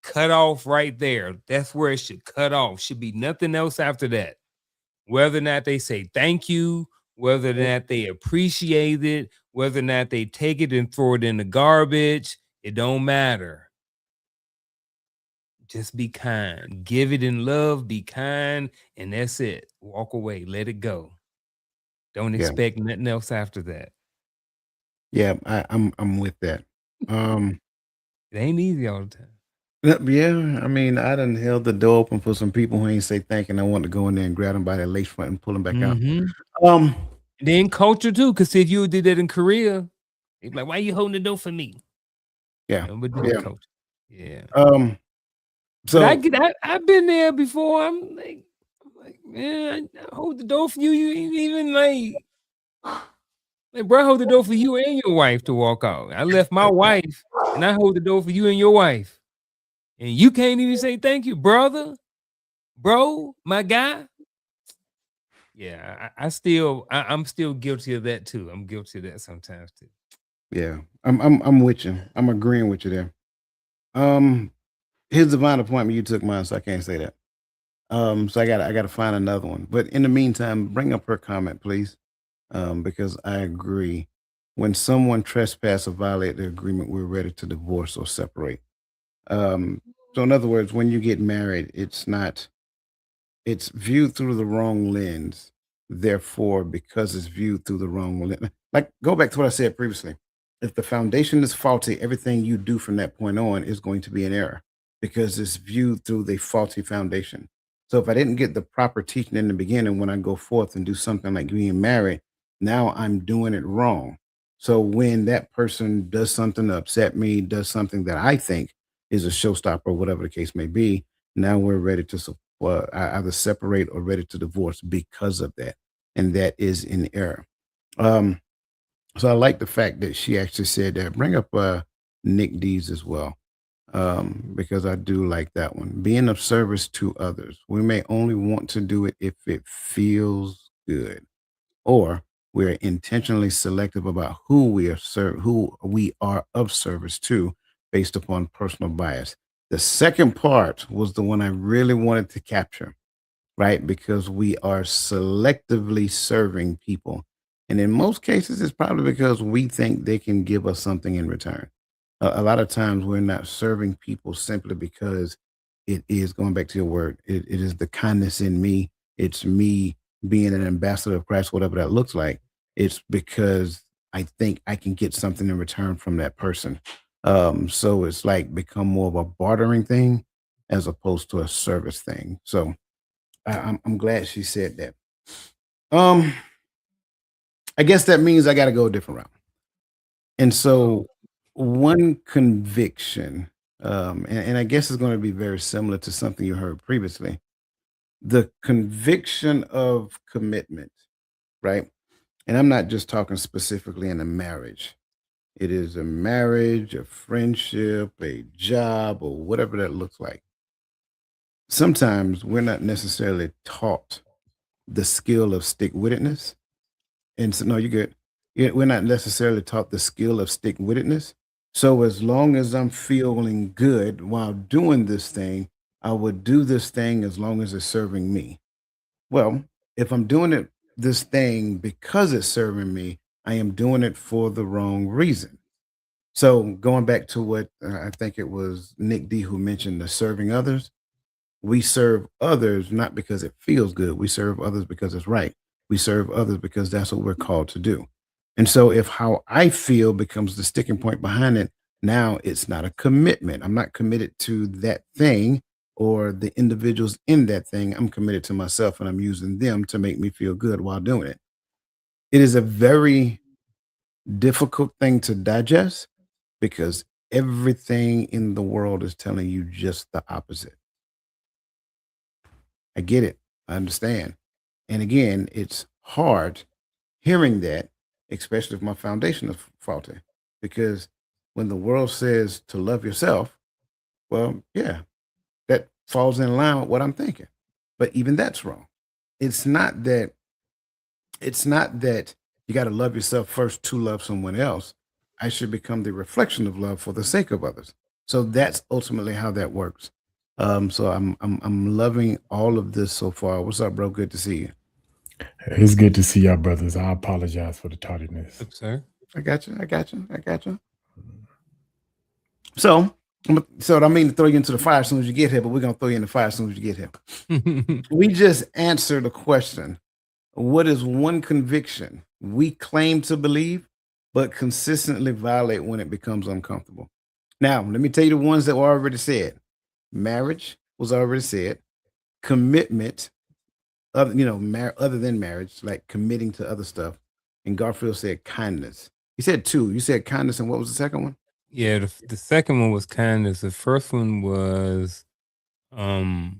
Cut off right there. That's where it should cut off. Should be nothing else after that. Whether or not they say thank you, whether or not they appreciate it, whether or not they take it and throw it in the garbage, it don't matter. Just be kind. Give it in love, be kind, and that's it. Walk away, let it go. Don't Yeah, expect nothing else after that. yeah, I'm with that. Um, It ain't easy all the time. yeah, I mean, I done held the door open for some people who ain't say thank you, and I want to go in there and grab them by their lace front and pull them back out. Mhm. Um, Then culture too, because if you did that in Korea, they'd be like, "Why you holding the door for me?" yeah, But this yeah. culture, yeah. Um, But so I've been there before. I'm like, man, I hold the door for you. You ain't even like, bro, I hold the door for you and your wife to walk out. I left my wife and I hold the door for you and your wife, and you can't even say thank you, brother, bro, my guy. Yeah, I'm still guilty of that too. I'm guilty of that sometimes too. yeah, I'm with you. I'm agreeing with you there. Um, his divine appointment, you took mine, so I can't say that. So I gotta find another one. But in the meantime, bring up her comment, please. Because I agree. When someone trespass or violate the agreement, we're ready to divorce or separate. So in other words, when you get married, it's viewed through the wrong lens. Therefore, because it's viewed through the wrong lens, like go back to what I said previously. If the foundation is faulty, everything you do from that point on is going to be an error because it's viewed through the faulty foundation. So if I didn't get the proper teaching in the beginning, when I go forth and do something like being married, now I'm doing it wrong. So when that person does something to upset me, does something that I think is a showstopper, whatever the case may be, now we're ready to or either separate or ready to divorce because of that. And that is in error. Um, so I like the fact that she actually said that. Bring up Nick D's as well, because I do like that one. Being of service to others. We may only want to do it if it feels good, or we're intentionally selective about who we are of service to based upon personal bias. The second part was the one I really wanted to capture, right? Because we are selectively serving people. And in most cases, it's probably because we think they can give us something in return. A lot of times we're not serving people simply because it is going back to your word. It is the kindness in me. It's me being an ambassador of Christ, whatever that looks like. It's because I think I can get something in return from that person. So it's like become more of a bartering thing as opposed to a service thing. So I'm glad she said that. Um, I guess that means I got to go a different route. And so, one conviction, and I guess it's going to be very similar to something you heard previously, the conviction of commitment, right? And I'm not just talking specifically in a marriage. It is a marriage, a friendship, a job, or whatever that looks like. Sometimes we're not necessarily taught the skill of stick wittedness. And so, no, you're good. Yeah, we're not necessarily taught the skill of stick wittedness. So as long as I'm feeling good while doing this thing, I would do this thing as long as it's serving me. Well, if I'm doing this thing because it's serving me, I am doing it for the wrong reason. So going back to what I think it was Nick D who mentioned the serving others, we serve others not because it feels good. We serve others because it's right. We serve others because that's what we're called to do. And so if how I feel becomes the sticking point behind it, now it's not a commitment. I'm not committed to that thing or the individuals in that thing. I'm committed to myself and I'm using them to make me feel good while doing it. It is a very difficult thing to digest because everything in the world is telling you just the opposite. I get it. I understand. And again, it's hard hearing that, especially if my foundation is faulty. Because when the world says to love yourself, well, yeah, that falls in line with what I'm thinking. But even that's wrong. It's not that it's not that you got to love yourself first to love someone else. I should become the reflection of love for the sake of others. So that's ultimately how that works. So I'm loving all of this so far. What's up, bro? Good to see you. It's good to see y'all, brothers. I apologize for the tardiness. Yes, sir. I got you. I got you. I got you. So, so I don't mean to throw you into the fire as soon as you get here, but we're gonna throw you in the fire as soon as you get here. We just answered the question: what is one conviction we claim to believe, but consistently violate when it becomes uncomfortable? Now, let me tell you the ones that were already said. Marriage was already said. Commitment, other than marriage, like committing to other stuff. And Garfield said kindness. He said two. You said kindness, and what was the second one? Yeah, the second one was kindness. The first one was oh,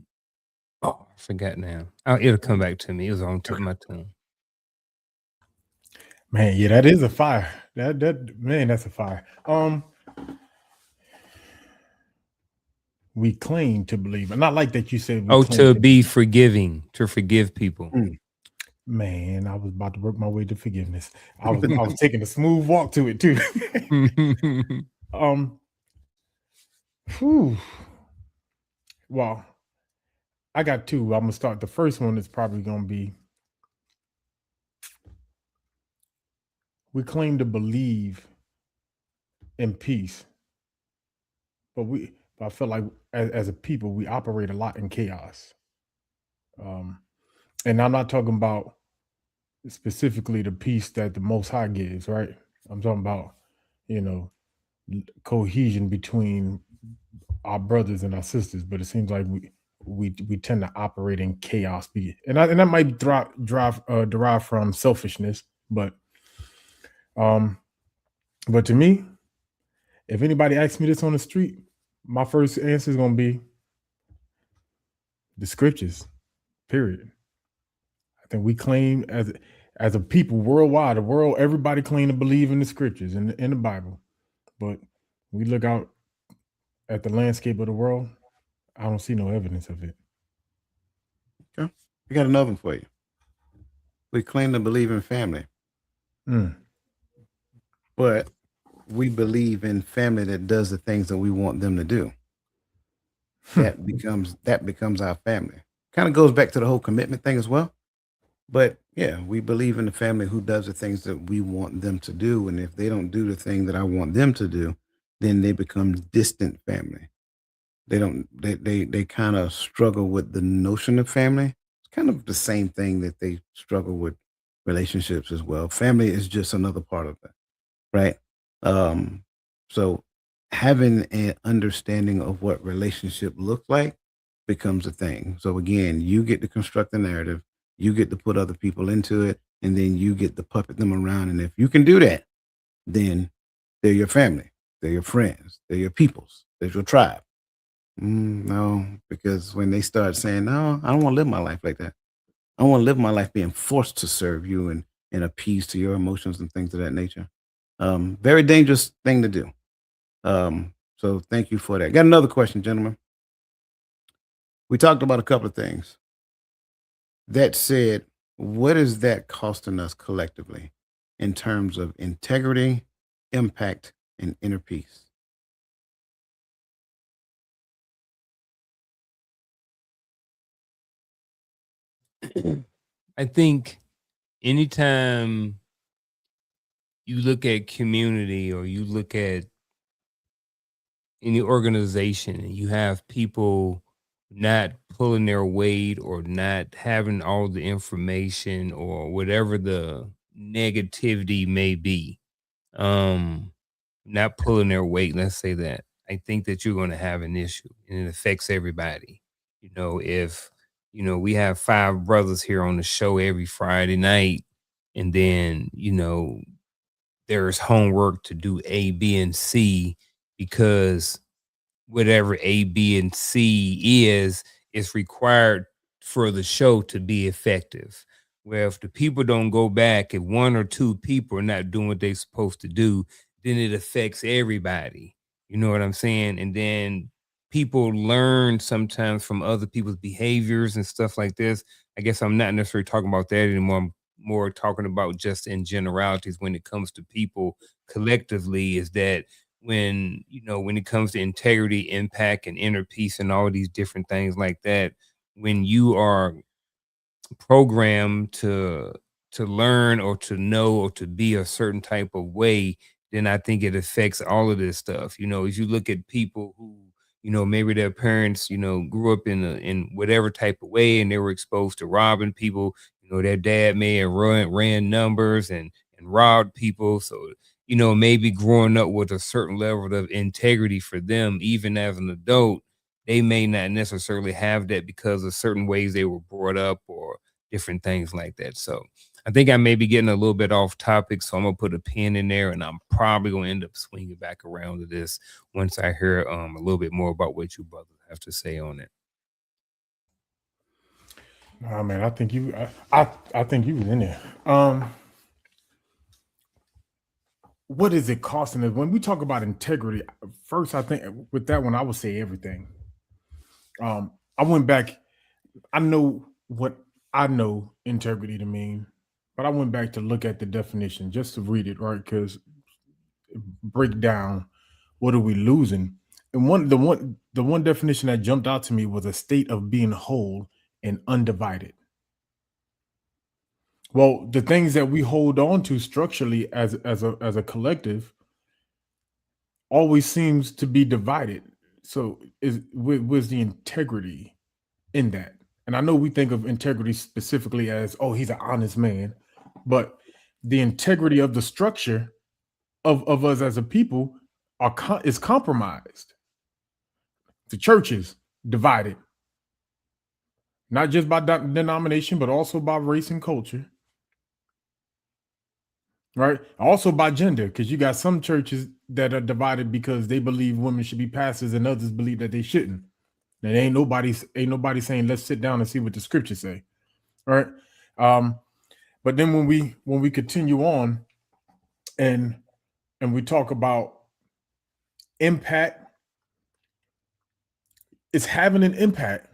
I forgot now. It'll come back to me. It was on tip of my tongue. Man, yeah, that is a fire. That's a fire. We claim to believe, and not like that you said. To be forgiving, to forgive people. Man, I was about to work my way to forgiveness. I was taking a smooth walk to it too. Well, I got two. I'm gonna start. The first one is probably gonna be: we claim to believe in peace, but I feel like as a people, we operate a lot in chaos. And I'm not talking about specifically the peace that the Most High gives, right? I'm talking about, cohesion between our brothers and our sisters. But it seems like we tend to operate in chaos, and that might derive from selfishness, but to me, if anybody asks me this on the street, my first answer is gonna be the scriptures, period. I think we claim as a people worldwide, the world, everybody claim to believe in the scriptures in the Bible. But we look out at the landscape of the world, I don't see no evidence of it. Okay. I got another one for you. We claim to believe in family, but we believe in family that does the things that we want them to do. That becomes our family. Kind of goes back to the whole commitment thing as well. But yeah, we believe in the family who does the things that we want them to do. And if they don't do the thing that I want them to do, then they become distant family. They kind of struggle with the notion of family. It's kind of the same thing that they struggle with relationships as well. Family is just another part of that, right? Um, so having an understanding of what relationship looks like becomes a thing. So again, you get to construct the narrative, you get to put other people into it, and then you get to puppet them around. And if you can do that, then they're your family, they're your friends, they're your peoples, they're your tribe. No, because when they start saying, "No, I don't want to live my life like that. I want to live my life being forced to serve you and appease to your emotions and things of that nature." Very dangerous thing to do. So thank you for that. Got another question, gentlemen. We talked about a couple of things. That said, what is that costing us collectively in terms of integrity, impact, and inner peace? I think anytime you look at community or you look at any organization and you have people not pulling their weight or not having all the information or whatever the negativity may be, not pulling their weight, let's say that, I think that you're going to have an issue and it affects everybody. If we have 5 brothers here on the show every Friday night, and then there's homework to do A, B, and C, because whatever A, B, and C is required for the show to be effective. Where if the people don't go back, if 1 or 2 people are not doing what they're supposed to do, then it affects everybody. You know what I'm saying? And then people learn sometimes from other people's behaviors and stuff like this. I guess I'm not necessarily talking about that anymore. I'm more talking about just in generalities when it comes to people collectively, is that when it comes to integrity, impact, and inner peace and all these different things like that, when you are programmed to learn or to know or to be a certain type of way, then I think it affects all of this stuff. As you look at people who, maybe their parents, grew up in whatever type of way and they were exposed to robbing people. Their dad may have ran numbers and robbed people. So, maybe growing up with a certain level of integrity for them, even as an adult, they may not necessarily have that because of certain ways they were brought up or different things like that. So I think I may be getting a little bit off topic. So I'm going to put a pin in there, and I'm probably going to end up swinging back around to this once I hear a little bit more about what you brothers have to say on it. Oh man, I think I think you was in there. What is it costing us? When we talk about integrity, first, I think with that one, I would say everything. I went back, I know what I know integrity to mean, but I went back to look at the definition just to read it, right? Because break down what are we losing. And the one definition that jumped out to me was a state of being whole and undivided. Well, the things that we hold on to structurally as a collective always seems to be divided. So where's the integrity in that? And I know we think of integrity specifically as, oh, he's an honest man, but the integrity of the structure of us as a people is compromised. The church is divided, not just by denomination, but also by race and culture. Right. Also by gender, because you got some churches that are divided because they believe women should be pastors and others believe that they shouldn't. And ain't nobody saying let's sit down and see what the scriptures say. All right. But then when we continue on and we talk about impact, it's having an impact,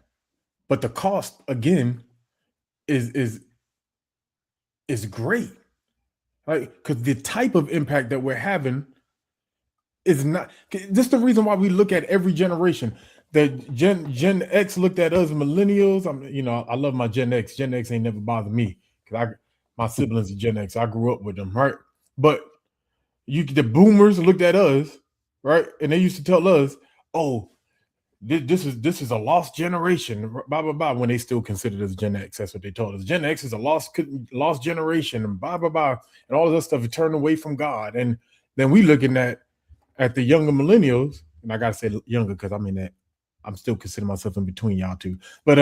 but the cost again is great. Right? Because the type of impact that we're having is not. This is the reason why we look at every generation. The Gen X looked at us millennials. I love my Gen X. Gen X ain't never bothered me because my siblings are Gen X. I grew up with them, right? But the boomers looked at us, right, and they used to tell us, "Oh, this is a lost generation," blah blah blah. When they still considered us Gen X, that's what they told us. Gen X is a lost generation, and blah blah blah, and all of that stuff. It turned away from God, and then we looking at the younger millennials, and I gotta say younger because I'm still considering myself in between y'all two. But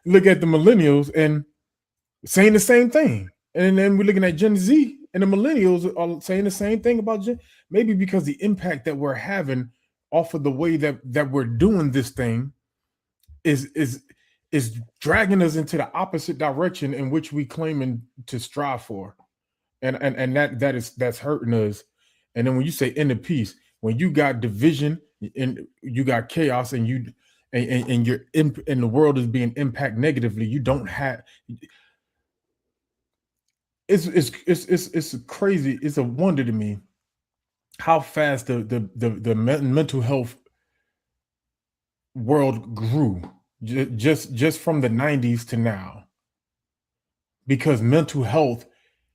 look at the millennials and saying the same thing, and then we're looking at Gen Z, and the millennials are saying the same thing about Gen. Maybe because the impact that we're having off of the way that we're doing this thing is dragging us into the opposite direction in which we claiming to strive for, and that's hurting us. And then when you say inner peace, when you got division and you got chaos, and you're and the world is being impacted negatively, you don't have. It's crazy. It's a wonder to me how fast the mental health world grew just from the 90s to now, because mental health,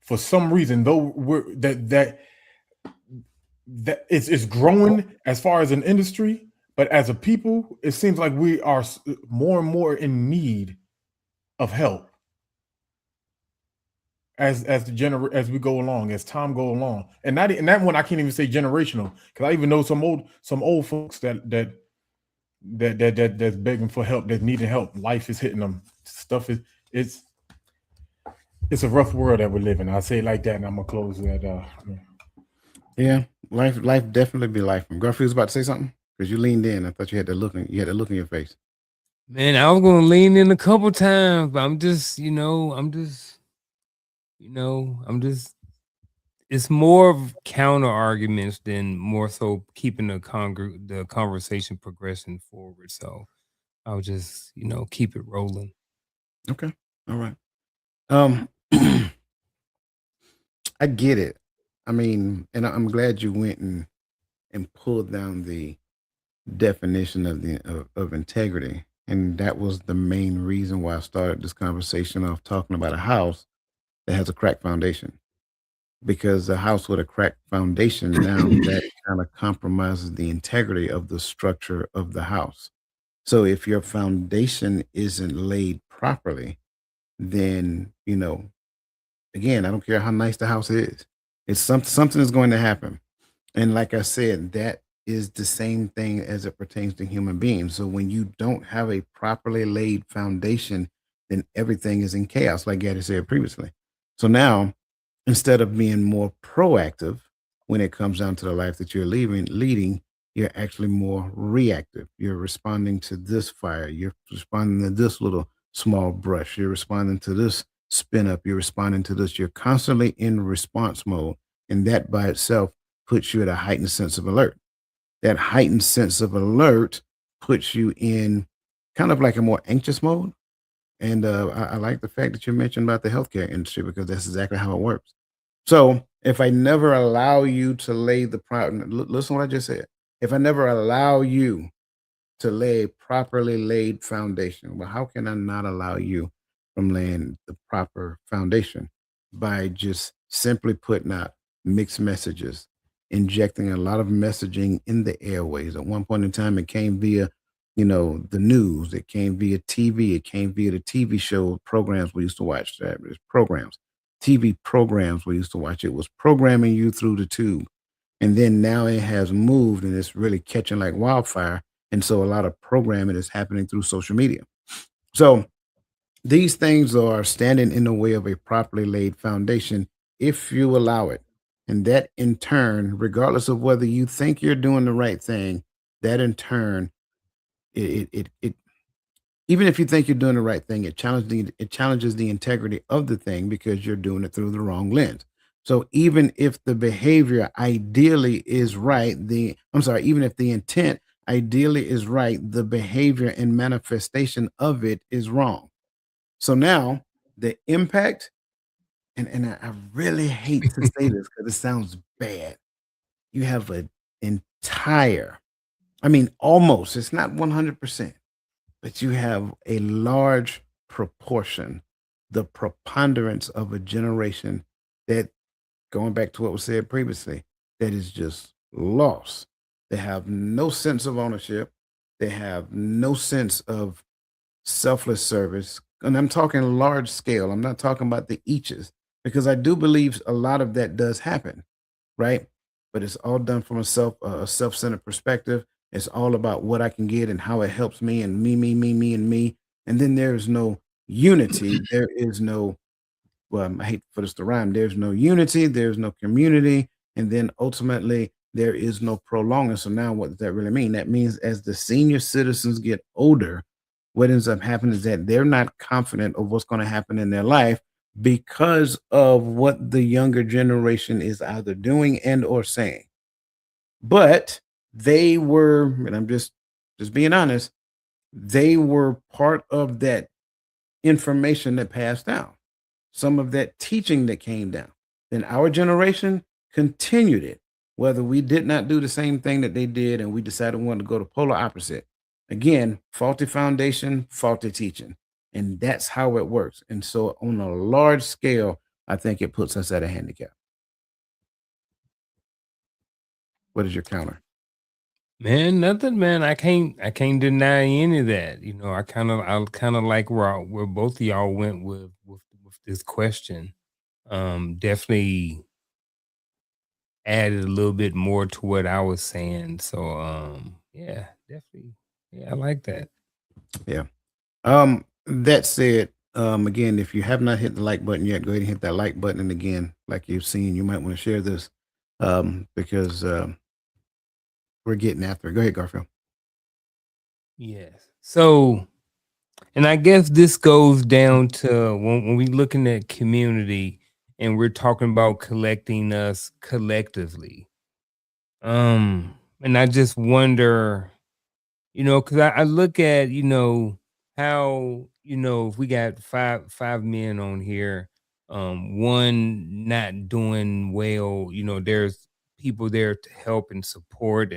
for some reason, though that it's growing as far as an industry, but as a people, it seems like we are more and more in need of help as we go along, as time go along. And that one I can't even say generational, because I even know some old folks that's begging for help, that needing help. Life is hitting them. Stuff is it's a rough world that we live in. I'll say it like that, and I'm gonna close that. Yeah, life definitely be life. Garfield was about to say something because you leaned in. I thought you had that look in your face. Man, I was gonna lean in a couple times, but I'm just it's more of counter arguments than more so keeping the conversation progressing forward. So I'll just, keep it rolling. Okay. All right. I get it. I mean, and I'm glad you went and pulled down the definition of integrity. And that was the main reason why I started this conversation off talking about a house that has a cracked foundation. Because a house with a cracked foundation, now that kind of compromises the integrity of the structure of the house. So if your foundation isn't laid properly, then, again, I don't care how nice the house is. It's something is going to happen. And like I said, that is the same thing as it pertains to human beings. So when you don't have a properly laid foundation, then everything is in chaos, like Gaddy said previously. So now, instead of being more proactive when it comes down to the life that you're leading, you're actually more reactive. You're responding to this fire. You're responding to this little small brush. You're responding to this spin up. You're responding to this. You're constantly in response mode. And that by itself puts you at a heightened sense of alert. That heightened sense of alert puts you in kind of like a more anxious mode. And I like the fact that you mentioned about the healthcare industry, because that's exactly how it works. So if I never allow you to lay the listen to what I just said. If I never allow you to lay a properly laid foundation, well, how can I not allow you from laying the proper foundation? By just simply putting out mixed messages, injecting a lot of messaging in the airways. At one point in time, it came via, the news. It came via TV. It came via the TV show programs we used to watch. Programs, TV programs we used to watch. It was programming you through the tube. And then now it has moved and it's really catching like wildfire. And so a lot of programming is happening through social media. So these things are standing in the way of a properly laid foundation if you allow it. And that in turn, regardless of whether you think you're doing the right thing, that in turn it even if you think you're doing the right thing, it challenges the integrity of the thing because you're doing it through the wrong lens. So even if the behavior ideally is right, even if the intent ideally is right, the behavior and manifestation of it is wrong. So now the impact, and I really hate to say this because it sounds bad. You have an entire, I mean, almost, it's not 100%, but you have a large proportion, the preponderance of a generation that, going back to what was said previously, that is just lost. They have no sense of ownership. They have no sense of selfless service. And I'm talking large scale. I'm not talking about the eaches, because I do believe a lot of that does happen, right? But it's all done from a self-centered perspective. It's all about what I can get and how it helps me and me, and me. And then there is no unity. There is no, well, I hate for this to rhyme. There's no unity, there's no community, and then ultimately there is no prolonging. So now what does that really mean? That means as the senior citizens get older, what ends up happening is that they're not confident of what's going to happen in their life because of what the younger generation is either doing and or saying. But they were, and I'm just being honest, they were part of that information that passed down, some of that teaching that came down. Then our generation continued it, whether we did not do the same thing that they did and we decided we wanted to go to polar opposite. Again, faulty foundation, faulty teaching. And that's how it works. And so on a large scale, I think it puts us at a handicap. What is your counter? Man, nothing, man. I can't deny any of that. I kind of like where both of y'all went with this question. Definitely added a little bit more to what I was saying. So yeah, definitely. Yeah, I like that. Yeah. That said, again, if you have not hit the like button yet, go ahead and hit that like button. And again, like you've seen, you might want to share this because we're getting after it. Go ahead, Garfield. Yes. So, and I guess this goes down to when we looking at community and we're talking about collecting us collectively. And I just wonder, because I look at, how, if we got five men on here, one not doing well, there's people there to help and support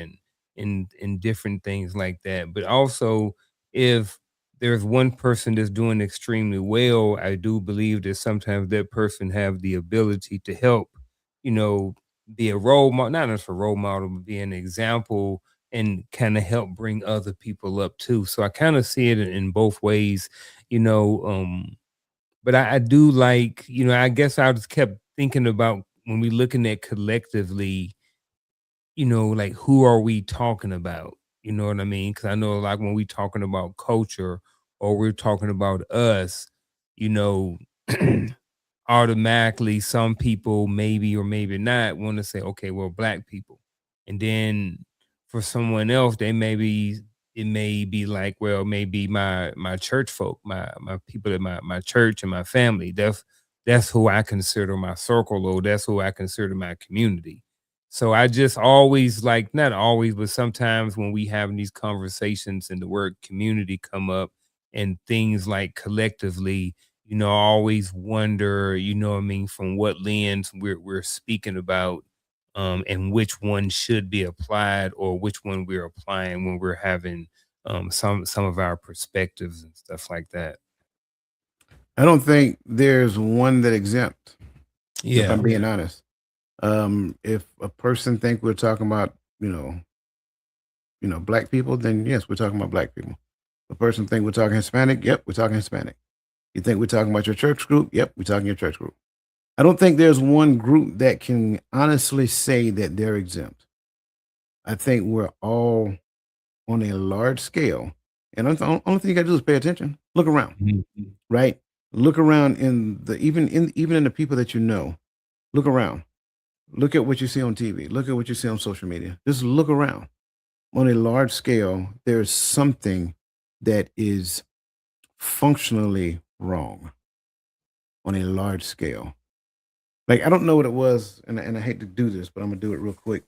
and different things like that. But also, if there's one person that's doing extremely well, I do believe that sometimes that person have the ability to help, you know, be a role model, not just a role model, but be an example and kind of help bring other people up too. So I kind of see it in both ways, you know. But I do like, I guess I just kept thinking about when we looking at collectively, like who are we talking about? You know what I mean? Because I know like when we talking about culture or we're talking about us, you know, automatically some people maybe or maybe not want to say, okay, well, black people. And then for someone else, it may be like, well, maybe my church folk, my people at my church and my family. That's who I consider my circle, or that's who I consider my community. So I just always like, not always, but sometimes when we having these conversations and the word community come up and things like collectively, I always wonder, what I mean, from what lens we're speaking about, and which one should be applied or which one we're applying when we're having some of our perspectives and stuff like that. I don't think there's one that exempt, if Yeah. I'm being honest. If a person think we're talking about, black people, then yes, we're talking about black people. A person think we're talking Hispanic, yep, we're talking Hispanic. You think we're talking about your church group? Yep, we're talking your church group. I don't think there's one group that can honestly say that they're exempt. I think we're all on a large scale. And the only thing you got to do is pay attention. Look around, Mhm. right? Look around even in the people that you know. Look around. Look at what you see on TV. Look at what you see on social media. Just look around. on a large scale, there's something that is functionally wrong on a large scale. Like I don't know what it was, and I hate to do this, but I'm gonna do it real quick.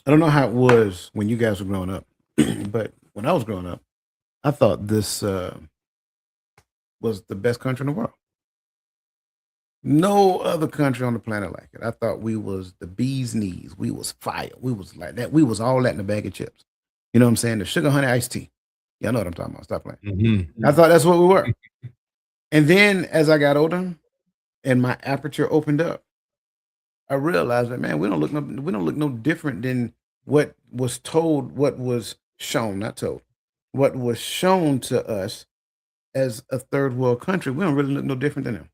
I don't know how it was when you guys were growing up, but when I was growing up, I thought this was the best country in the world. No other country on the planet like it. I thought we was the bee's knees. We was fire. We was like that. We was all that in a bag of chips. You know what I'm saying? The sugar honey iced tea. Y'all know what I'm talking about. Stop playing. Mhm. I thought that's what we were. And then as I got older and my aperture opened up, I realized that man, we don't look no different than what was told, what was shown, not told, what was shown to us as a third world country. We don't really look no different than them.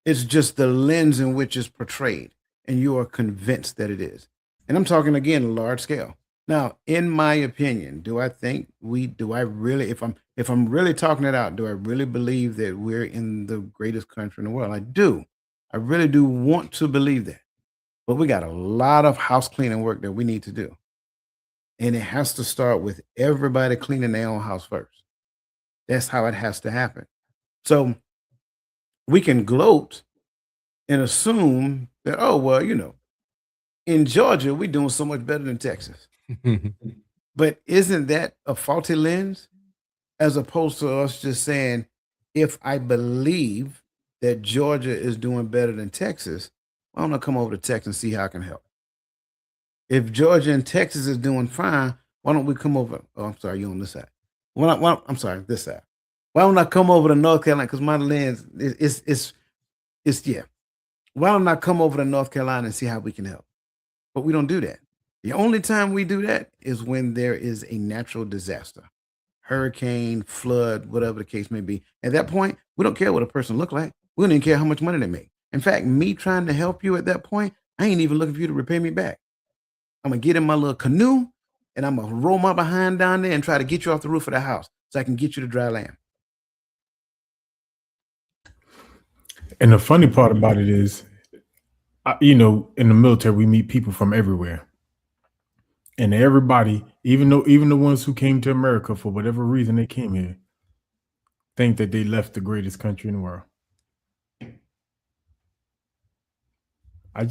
It's just the lens in which it's portrayed, and you are convinced that it is. And I'm talking again large scale. Now, in my opinion, do I think do I really, if I'm really talking it out, do I really believe that we're in the greatest country in the world? I do. I really do want to believe that. But we got a lot of house cleaning work that we need to do. And it has to start with everybody cleaning their own house first. That's how it has to happen. So we can gloat and assume that, oh, well, in Georgia, we're doing so much better than Texas. But isn't that a faulty lens as opposed to us just saying, if I believe that Georgia is doing better than Texas, why don't I come over to Texas and see how I can help? If Georgia and Texas is doing fine, why don't we come over? Oh, I'm sorry, you're on this side. I'm sorry, this side. Why don't I come over to North Carolina? Because my lens is yeah. Why don't I come over to North Carolina and see how we can help? But we don't do that. The only time we do that is when there is a natural disaster, hurricane, flood, whatever the case may be. At that point, we don't care what a person look like. We don't even care how much money they make. In fact, me trying to help you at that point, I ain't even looking for you to repay me back. I'm gonna get in my little canoe and I'm gonna roll my behind down there and try to get you off the roof of the house so I can get you to dry land. And the funny part about it is, in the military, we meet people from everywhere. And everybody, even the ones who came to America for whatever reason they came here, think that they left the greatest country in the world. I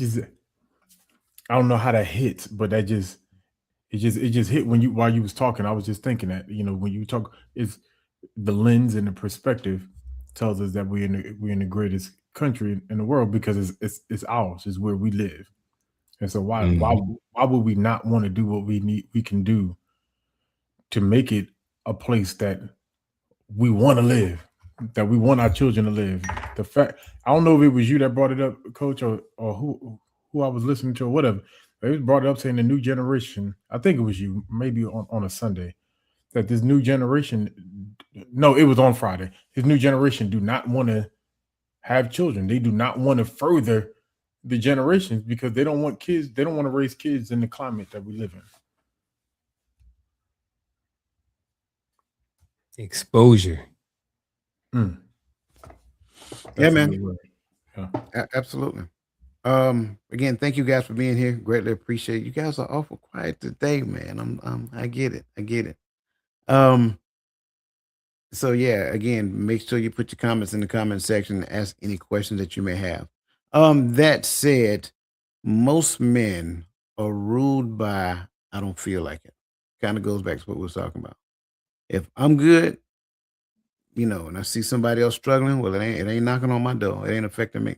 don't know how that hits, but it just hit while you was talking. I was just thinking that, when you talk, it's the lens and the perspective tells us that we're in the greatest country in the world because it's ours, it's where we live. And so why would we not want to do what we can do to make it a place that we want to live, that we want our children to live? The fact, I don't know if it was you that brought it up, Coach, or who I was listening to or whatever. They brought it up saying the new generation, I think it was you, maybe on a Sunday, that this new generation, no, it was on Friday, his new generation do not want to have children. They do not want to further the generations because they don't want kids. They don't want to raise kids in the climate that we live in. Exposure. Yeah, man. Yeah. Absolutely. Again, thank you guys for being here. Greatly appreciate it. You guys are awful quiet today, man. I get it. So yeah, again, make sure you put your comments in the comment section and ask any questions that you may have. That said, most men are ruled by I don't feel like it. Kind of goes back to what we were talking about. If I'm good, and I see somebody else struggling, well, it ain't knocking on my door. It ain't affecting me.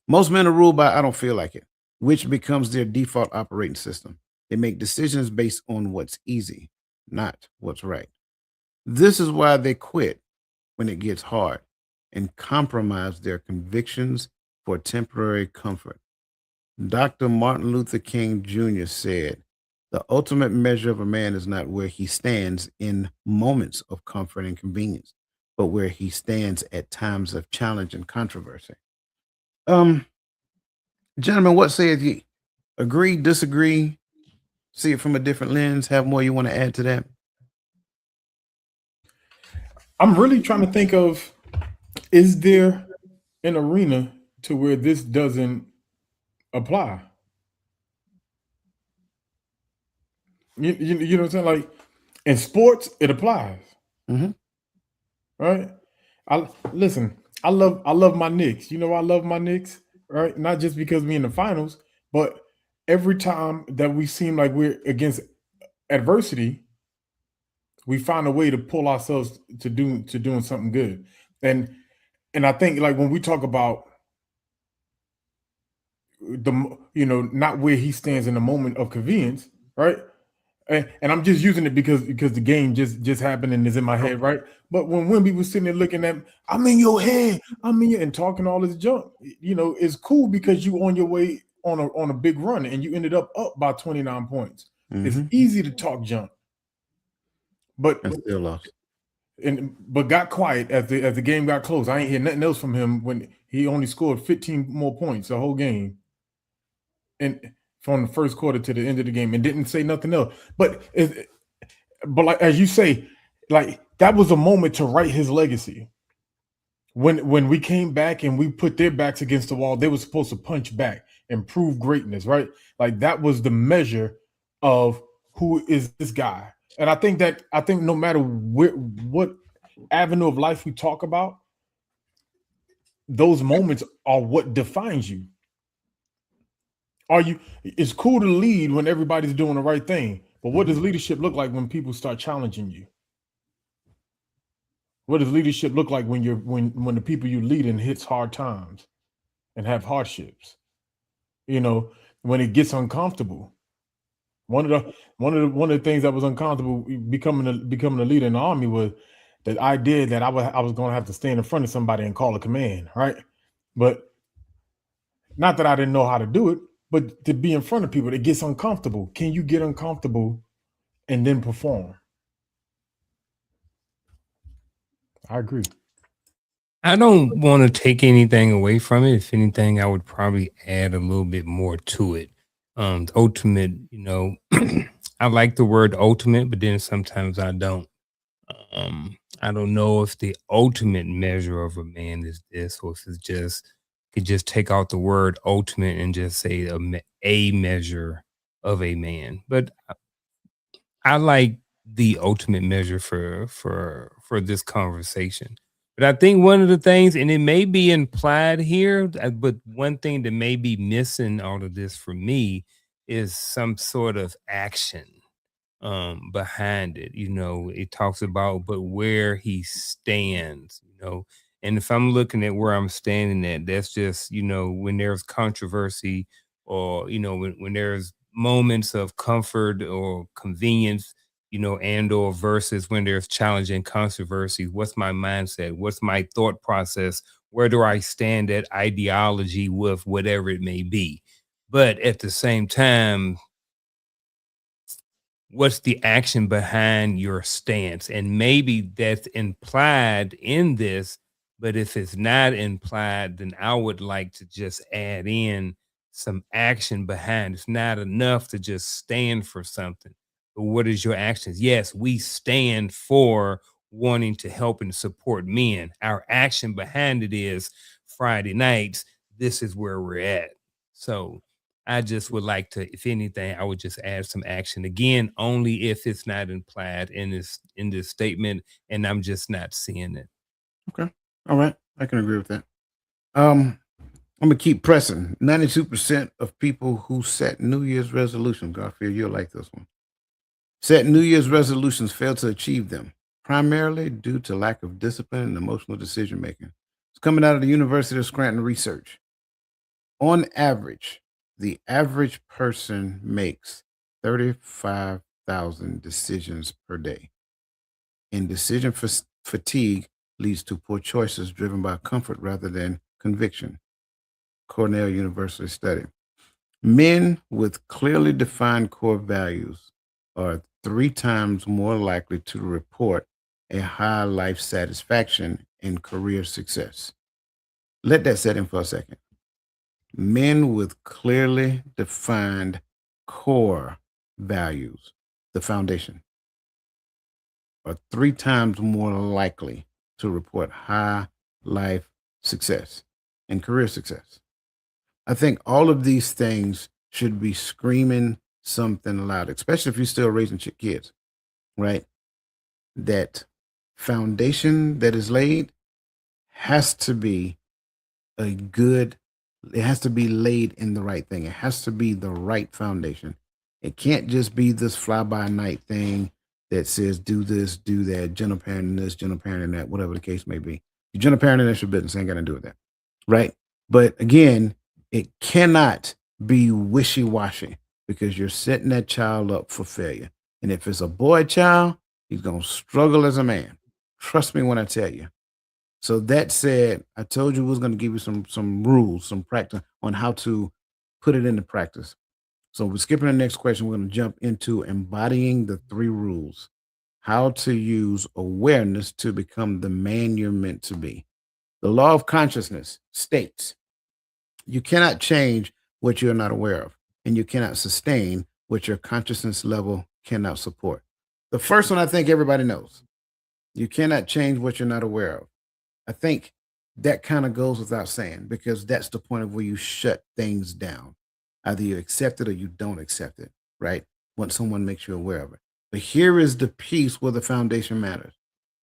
Most men are ruled by I don't feel like it, which becomes their default operating system. They make decisions based on what's easy, not what's right. This is why they quit when it gets hard and compromise their convictions for temporary comfort. Dr. Martin Luther King Jr. said, the ultimate measure of a man is not where he stands in moments of comfort and convenience, but where he stands at times of challenge and controversy. Gentlemen, what saith ye? Agree, disagree, see it from a different lens, have more you want to add to that? I'm really trying to think of, is there an arena to where this doesn't apply? You know what I'm saying? Like in sports, it applies, Mhm. right? Listen. I love my Knicks. You know, I love my Knicks, right? Not just because we in the finals, but every time that we seem like we're against adversity, we find a way to pull ourselves to doing something good. And I think like when we talk about not where he stands in the moment of convenience, right? And I'm just using it because the game just happened and is in my head, right? But when Wimby was sitting there looking at, I'm in your head, I'm in your, and talking all this junk, it's cool because you on your way on a big run and you ended up by 29 points. It's easy to talk junk, but And still lost. but got quiet as the game got close. I ain't hear nothing else from him when he only scored 15 more points the whole game, and from the first quarter to the end of the game, and didn't say nothing else. But like as you say, like that was a moment to write his legacy. When we came back and we put their backs against the wall, they were supposed to punch back and prove greatness, right? Like that was the measure of who is this guy. And I think no matter what avenue of life we talk about, those moments are what defines you. It's cool to lead when everybody's doing the right thing, but what does leadership look like when people start challenging you? What does leadership look like when when the people you lead in hits hard times and have hardships? When it gets uncomfortable. One of the things that was uncomfortable becoming a leader in the army was the idea that I was going to have to stand in front of somebody and call a command, right? But not that I didn't know how to do it, but to be in front of people, it gets uncomfortable. Can you get uncomfortable and then perform? I agree. I don't want to take anything away from it. If anything, I would probably add a little bit more to it. The ultimate, I like the word ultimate, but then sometimes I don't. I don't know if the ultimate measure of a man is this, or if it's just could just take out the word ultimate and just say a measure of a man. But I like the ultimate measure for this conversation. But I think one of the things, and it may be implied here, but one thing that may be missing out of this for me is some sort of action behind it. It talks about but where he stands, and if I'm looking at where I'm standing at, that's just, when there's controversy, or when there's moments of comfort or convenience, and or versus when there's challenge and controversy, what's my mindset, what's my thought process, where do I stand at ideology with whatever it may be. But at the same time, what's the action behind your stance? And maybe that's implied in this, but if it's not implied, then I would like to just add in some action behind. It's not enough to just stand for something. But what is your actions? Yes, we stand for wanting to help and support men. Our action behind it is Friday nights, this is where we're at. So I just would like to, if anything, I would just add some action again, only if it's not implied in this statement, and I'm just not seeing it. Okay. All right. I can agree with that. I'm gonna keep pressing. 92% of people who set New Year's resolutions, Garfield, you'll like this one. Set New Year's resolutions fail to achieve them, primarily due to lack of discipline and emotional decision making. It's coming out of the University of Scranton research. On average, the average person makes 35,000 decisions per day. And decision fatigue leads to poor choices driven by comfort rather than conviction. Cornell University study. Men with clearly defined core values are 3 times more likely to report a high life satisfaction and career success. Let that set in for a second. Men with clearly defined core values, the foundation, are 3 times more likely to report high life success and career success. I think all of these things should be screaming something loud, especially if you're still raising kids, right? That foundation that is laid has to be a good, it has to be laid in the right thing. It has to be the right foundation. It can't just be this fly by night thing that says do this, do that, gentle parenting this, gentle parenting that, whatever the case may be. Your gentle parenting, that's your business. Ain't got to do with that. Right. But again, it cannot be wishy washy because you're setting that child up for failure. And if it's a boy child, he's going to struggle as a man. Trust me when I tell you. So that said, I told you we was going to give you some rules, some practice on how to put it into practice. So we're skipping the next question. We're going to jump into embodying the 3 rules. How to use awareness to become the man you're meant to be. The law of consciousness states you cannot change what you're not aware of, and you cannot sustain what your consciousness level cannot support. The first one I think everybody knows. You cannot change what you're not aware of. I think that kind of goes without saying because that's the point of where you shut things down. Either you accept it or you don't accept it, right? Once someone makes you aware of it. But here is the piece where the foundation matters.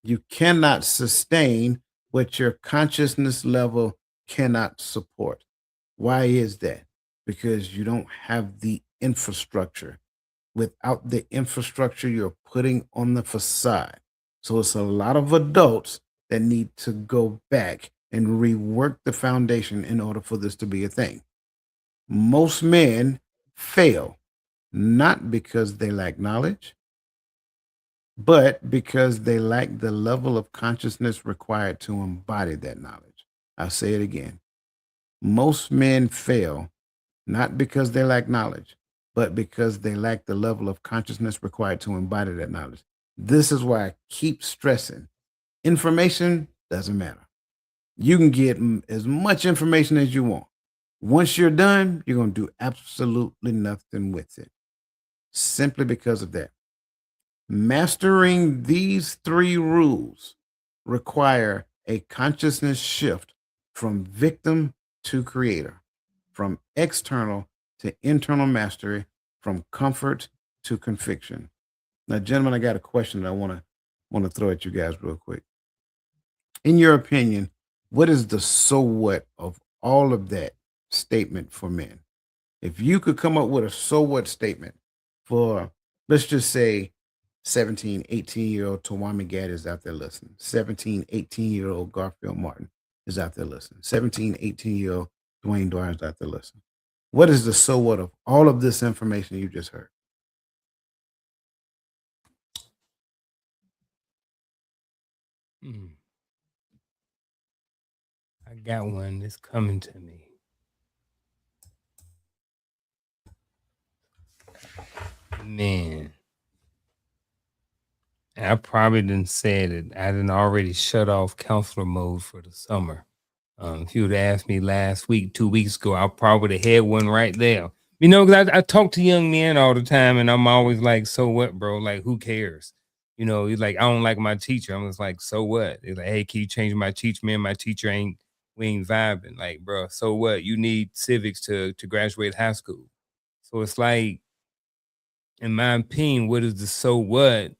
You cannot sustain what your consciousness level cannot support. Why is that? Because you don't have the infrastructure. Without the infrastructure, you're putting on the facade. So it's a lot of adults that need to go back and rework the foundation in order for this to be a thing. Most men fail, not because they lack knowledge, but because they lack the level of consciousness required to embody that knowledge. I'll say it again. Most men fail, not because they lack knowledge, but because they lack the level of consciousness required to embody that knowledge. This is why I keep stressing information doesn't matter. You can get as much information as you want. Once you're done, you're going to do absolutely nothing with it. Simply because of that. Mastering these 3 rules require a consciousness shift from victim to creator, from external to internal mastery, from comfort to conviction. Now, gentlemen, I got a question that I want to throw at you guys real quick. In your opinion, what is the so what of all of that statement for men? If you could come up with a so what statement for, let's just say, 17, 18-year-old Tawami Gadd is out there listening. 17, 18-year-old Garfield Martin is out there listening. 17, 18-year-old Dwayne Dwyer is out there listening. What is the so what of all of this information you just heard? I got one that's coming to me. Man. And I probably didn't say it. I didn't already shut off counselor mode for the summer. If you would have asked me last week, 2 weeks ago, I probably had one right there. You know, because I talk to young men all the time, and I'm always like, so what, bro? Like, who cares? You know, he's like, I don't like my teacher. I'm just like, so what? He's like, hey, can you change my teacher? Man, my teacher we ain't vibing. Like, bro, so what? You need civics to graduate high school. So it's like, in my opinion, what is the so what?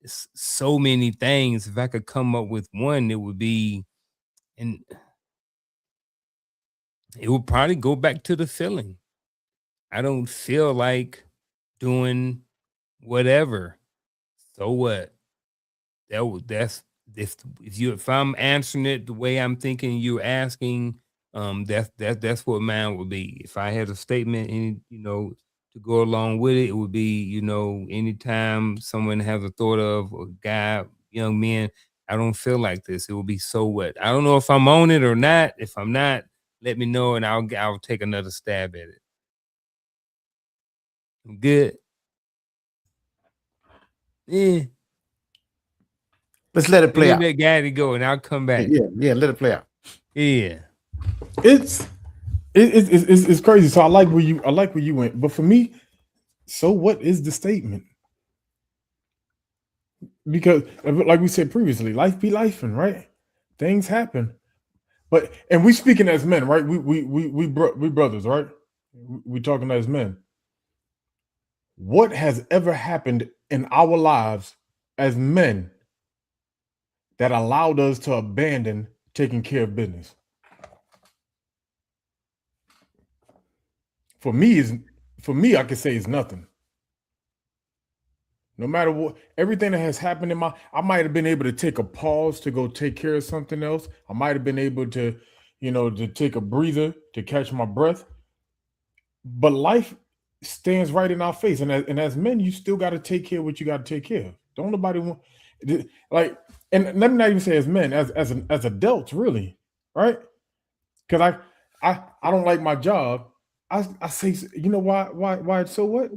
It's so many things. If I could come up with one, it would be, and it would probably go back to the feeling. I don't feel like doing whatever. So what? That's if I'm answering it the way I'm thinking you're asking, that's what mine would be. If I had a statement to go along with it, it would be, anytime someone has a thought of a guy, young men, I don't feel like this. It will be so what? I don't know if I'm on it or not. If I'm not, let me know and I'll take another stab at it. I'm good. Yeah. Let's let it play out. Let that guy to go and I'll come back. Yeah, let it play out. Yeah. It's crazy. So I like where you went, but for me, so what is the statement? Because like we said previously, life be lifing, right? Things happen. And we speaking as men, right? We brothers, right? We talking as men. What has ever happened in our lives as men that allowed us to abandon taking care of business? For me, I could say it's nothing. No matter what, everything that has happened I might have been able to take a pause to go take care of something else. I might have been able to, to take a breather, to catch my breath. But life stands right in our face. And as men, you still got to take care of what you got to take care of. Don't nobody want, like, and let me not even say as men, as adults, really, right? Because I don't like my job. I say, you know why? So what?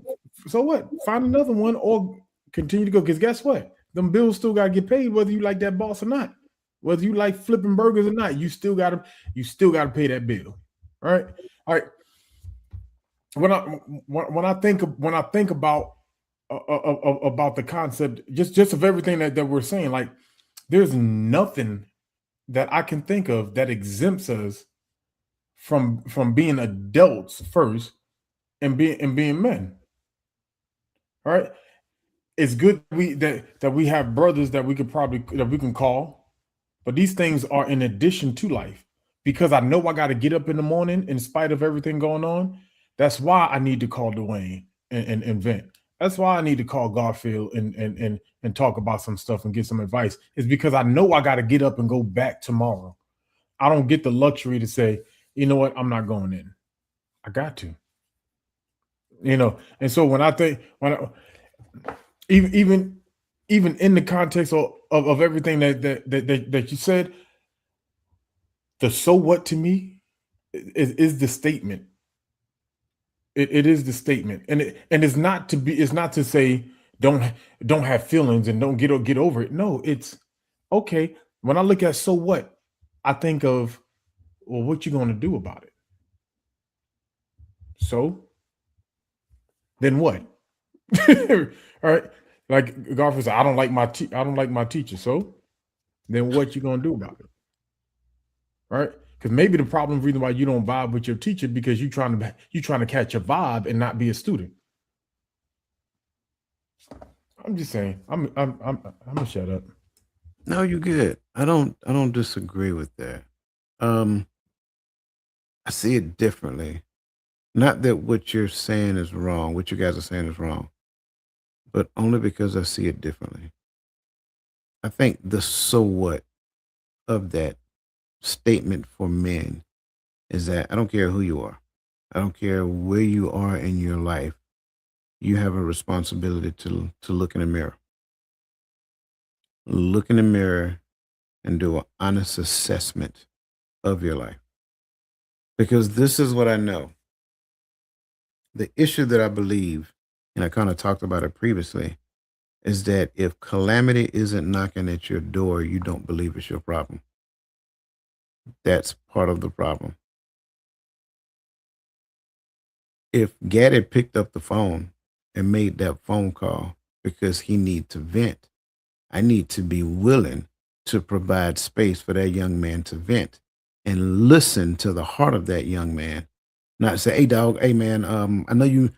So what? Find another one or continue to go. Because guess what? Them bills still gotta get paid, whether you like that boss or not. Whether you like flipping burgers or not, you still gotta pay that bill. All right. When I think about about the concept, just of everything that we're saying, like there's nothing that I can think of that exempts us from being adults first and being men. All right. It's good that we have brothers that we can call, but these things are in addition to life, because I know I got to get up in the morning in spite of everything going on. That's why I need to call Dwayne and vent. That's why I need to call Garfield and talk about some stuff and get some advice. It's because I know I got to get up and go back tomorrow. I don't get the luxury to say, you know what, I'm not going in. I got to. And so when even in the context of everything that you said, the so what to me is the statement. It is the statement, and it's not to say don't have feelings and don't get over it. No, it's okay. When I look at so what, I think of, well, what you going to do about it? So then what? All right. Like Garfield said, I don't like my teacher. So then what you gonna do about it? Right? Because maybe the reason why you don't vibe with your teacher because you're trying to catch a vibe and not be a student. I'm just saying. I'm gonna shut up. No, you're good. I don't disagree with that. I see it differently. Not that what you're saying is wrong, what you guys are saying is wrong, but only because I see it differently. I think the so what of that statement for men is that I don't care who you are. I don't care where you are in your life. You have a responsibility to look in the mirror. Look in the mirror and do an honest assessment of your life. Because this is what I know. The issue that I believe, and I kind of talked about it previously, is that if calamity isn't knocking at your door, you don't believe it's your problem. That's part of the problem. If Gaddy picked up the phone and made that phone call because he needs to vent, I need to be willing to provide space for that young man to vent and listen to the heart of that young man. Not say, "Hey, dog, hey, man, I know you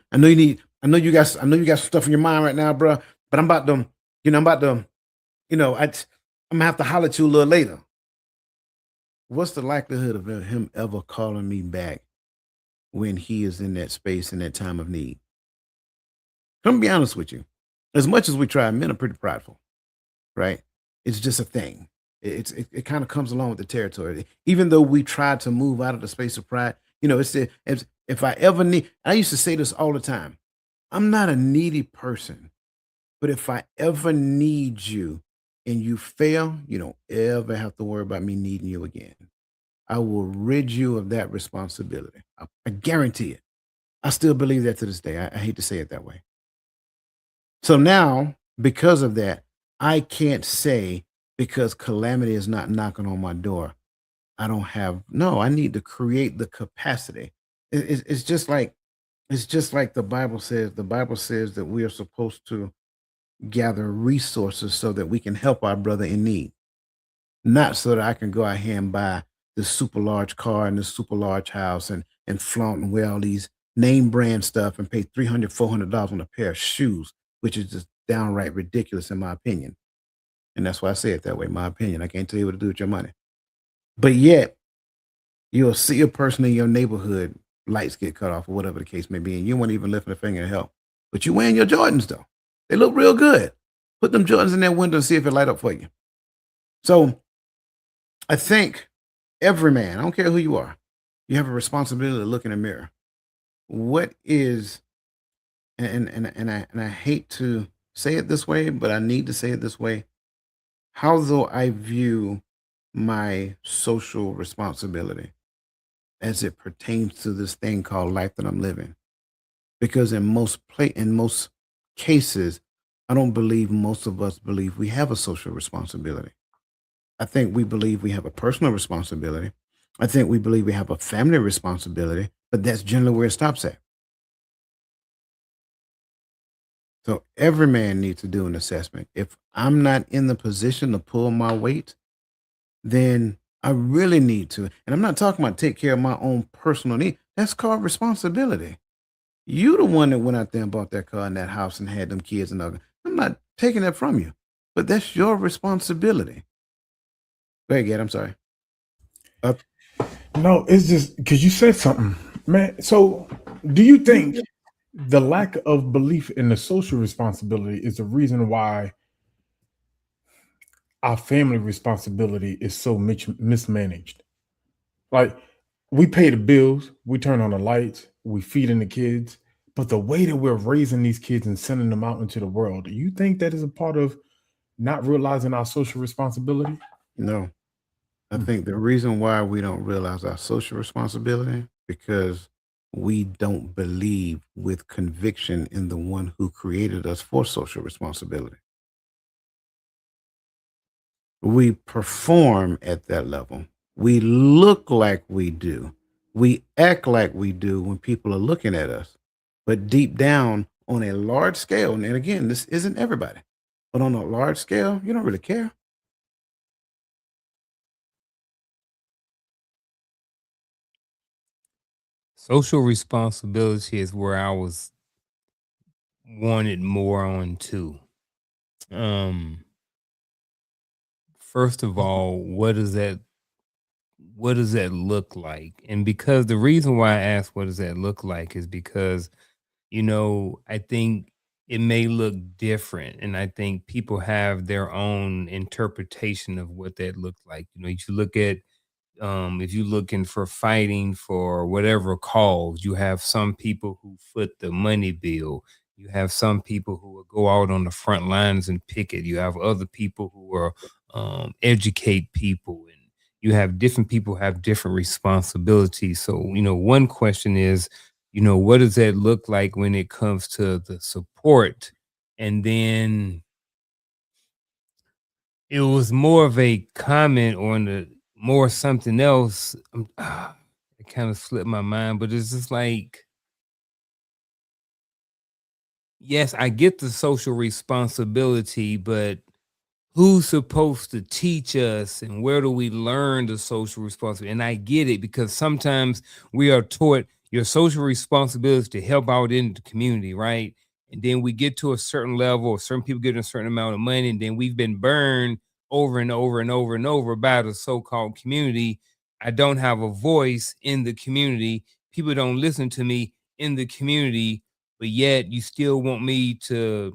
got some stuff in your mind right now, bro. But I'm about to, I'm gonna have to holler at you a little later." What's the likelihood of him ever calling me back when he is in that space in that time of need? I'm gonna be honest with you. As much as we try, men are pretty prideful, right? It's just a thing. It kind of comes along with the territory. Even though we try to move out of the space of pride, if I ever need, I used to say this all the time. I'm not a needy person, but if I ever need you and you fail, you don't ever have to worry about me needing you again. I will rid you of that responsibility. I guarantee it. I still believe that to this day. I hate to say it that way. So now, because of that, I can't say because calamity is not knocking on my door, I don't have, no, I need to create the capacity. It's just like the Bible says. The Bible says that we are supposed to gather resources so that we can help our brother in need, not so that I can go out here and buy this super large car and this super large house and flaunt and wear all these name brand stuff and pay $300, $400 on a pair of shoes, which is just downright ridiculous in my opinion. And that's why I say it that way, my opinion. I can't tell you what to do with your money. But yet, you'll see a person in your neighborhood, lights get cut off or whatever the case may be, and you won't even lift a finger to help. But you wearing your Jordans though. They look real good. Put them Jordans in that window and see if it light up for you. So I think every man, I don't care who you are, you have a responsibility to look in the mirror. What is, and I hate to say it this way, but I need to say it this way. How though I view my social responsibility as it pertains to this thing called life that I'm living. Because in most cases, I don't believe most of us believe we have a social responsibility. I think we believe we have a personal responsibility. I think we believe we have a family responsibility, but that's generally where it stops at. So every man needs to do an assessment. If I'm not in the position to pull my weight, then I really need to. And I'm not talking about take care of my own personal need. That's called responsibility. You the one that went out there and bought that car and that house and had them kids and other. I'm not taking that from you, but that's your responsibility. Go ahead, Gad, I'm sorry. No, it's just because you said something, man. So, do you think the lack of belief in the social responsibility is the reason why our family responsibility is so mismanaged? Like, we pay the bills, we turn on the lights, we feeding the kids, but the way that we're raising these kids and sending them out into the world, do you think that is a part of not realizing our social responsibility? No. I think the reason why we don't realize our social responsibility because we don't believe with conviction in the one who created us for social responsibility. We perform at that level. We look like we do. We act like we do when people are looking at us. But deep down on a large scale, and again, this isn't everybody, but on a large scale, you don't really care. Social responsibility is where I was wanted more on too. First of all, what does that look like? And because the reason why I asked what does that look like is because, I think it may look different. And I think people have their own interpretation of what that looks like. If you look at if you're looking for fighting for whatever cause, you have some people who foot the money bill. You have some people who will go out on the front lines and picket. You have other people who are educate people, and you have different people have different responsibilities. So, one question is, what does that look like when it comes to the support? And then it was more of a comment on the more something else. It kind of slipped my mind, but it's just like, yes, I get the social responsibility, but who's supposed to teach us and where do we learn the social responsibility? And I get it because sometimes we are taught your social responsibility is to help out in the community, right? And then we get to a certain level, or certain people get a certain amount of money, and then we've been burned over and over and over and over by the so-called community. I don't have a voice in the community. People don't listen to me in the community, but yet you still want me to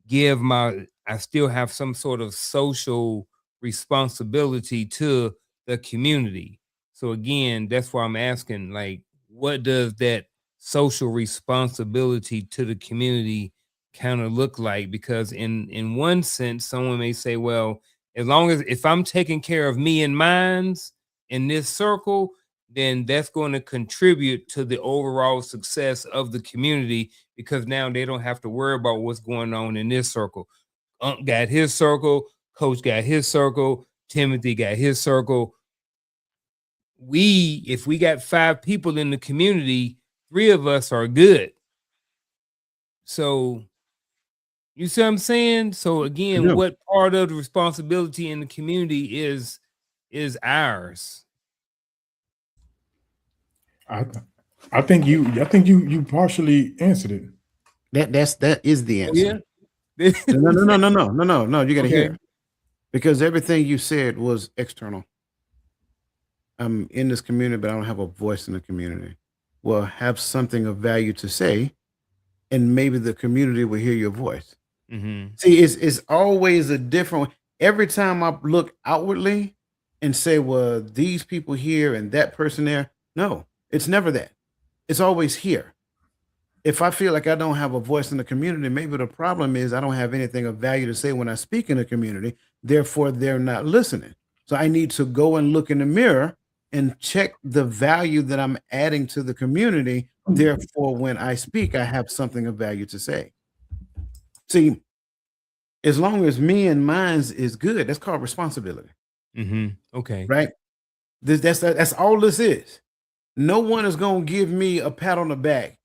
give I still have some sort of social responsibility to the community. So again, that's why I'm asking, like, what does that social responsibility to the community kind of look like? Because in one sense, someone may say, well, as long as if I'm taking care of me and mine's in this circle, then that's going to contribute to the overall success of the community because now they don't have to worry about what's going on in this circle. Unc got his circle, Coach got his circle, Timothy got his circle. If we got 5 people in the community, 3 of us are good. So you see what I'm saying? So again, what part of the responsibility in the community is ours? I think you partially answered it. That is the Oh, answer. yeah. No. You got to Okay. hear, because everything you said was external. I'm in this community, but I don't have a voice in the community. Well, have something of value to say, and maybe the community will hear your voice. Mm-hmm. See, it's always a different. Every time I look outwardly and say, "Well, these people here and that person there," no, it's never that. It's always here. If I feel like I don't have a voice in the community, maybe the problem is I don't have anything of value to say when I speak in the community. Therefore, they're not listening. So I need to go and look in the mirror and check the value that I'm adding to the community. Therefore, when I speak, I have something of value to say. See, as long as me and mine's is good, that's called responsibility, Mm-hmm. Okay. right? That's all this is. No one is going to give me a pat on the back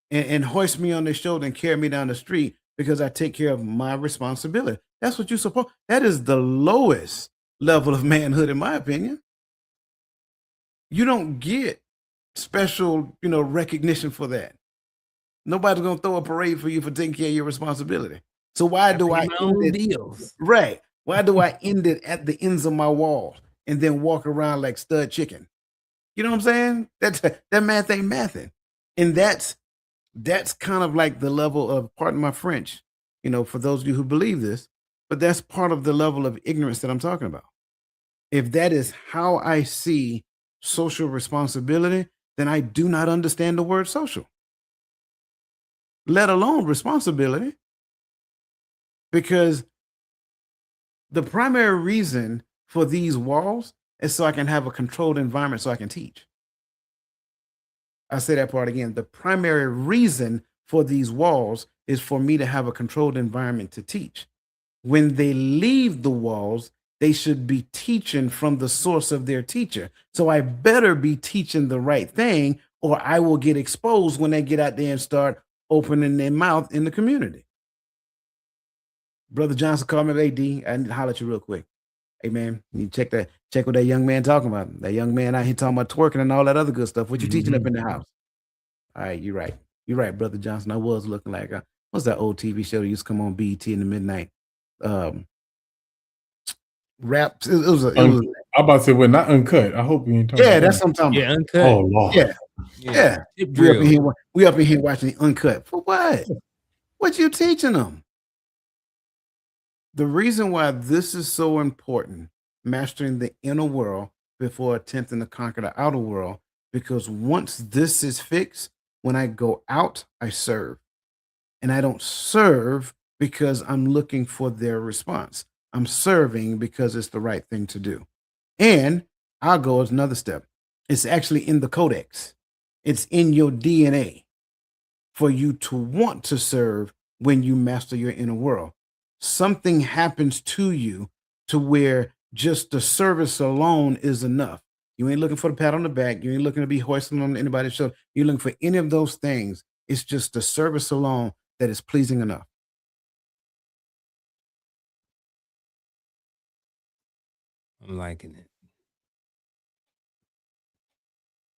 and hoist me on their shoulder and carry me down the street because I take care of my responsibility. That's what you suppose. That is the lowest level of manhood, in my opinion. You don't get special, recognition for that. Nobody's going to throw a parade for you for taking care of your responsibility. So why do I my end own it? deals? Right. Why do I end it at the ends of my walls and then walk around like stud chicken? You know what I'm saying? That math ain't mathing. And that's kind of like the level of, pardon my French, for those of you who believe this, but that's part of the level of ignorance that I'm talking about. If that is how I see social responsibility, then I do not understand the word social, let alone responsibility, because the primary reason for these walls is so I can have a controlled environment so I can teach. I say that part again. The primary reason for these walls is for me to have a controlled environment to teach. When they leave the walls, they should be teaching from the source of their teacher. So I better be teaching the right thing, or I will get exposed when they get out there and start opening their mouth in the community. Brother Johnson called me, "Hey, D, I need to holler at you real quick. Hey, man, you check what that young man talking about. That young man out here talking about twerking and all that other good stuff. What you teaching up in the house?" All right, you're right. You're right, Brother Johnson. I was looking like, what's that old TV show that used to come on BET in the midnight? Rap. It was. I'm about to say, we're not uncut. I hope you ain't talking. Yeah, that's what I'm talking Yeah, about. uncut. Oh Lord. Yeah. We up in here watching the uncut. For what? What you teaching them? The reason why this is so important, mastering the inner world before attempting to conquer the outer world, because once this is fixed, when I go out, I serve. And I don't serve because I'm looking for their response. I'm serving because it's the right thing to do. And I'll go as another step. It's actually in the codex. It's in your DNA for you to want to serve when you master your inner world. Something happens to you to where just the service alone is enough. You ain't looking for the pat on the back. You ain't looking to be hoisting on anybody's shoulder. You're looking for any of those things. It's just the service alone that is pleasing enough. I'm liking it.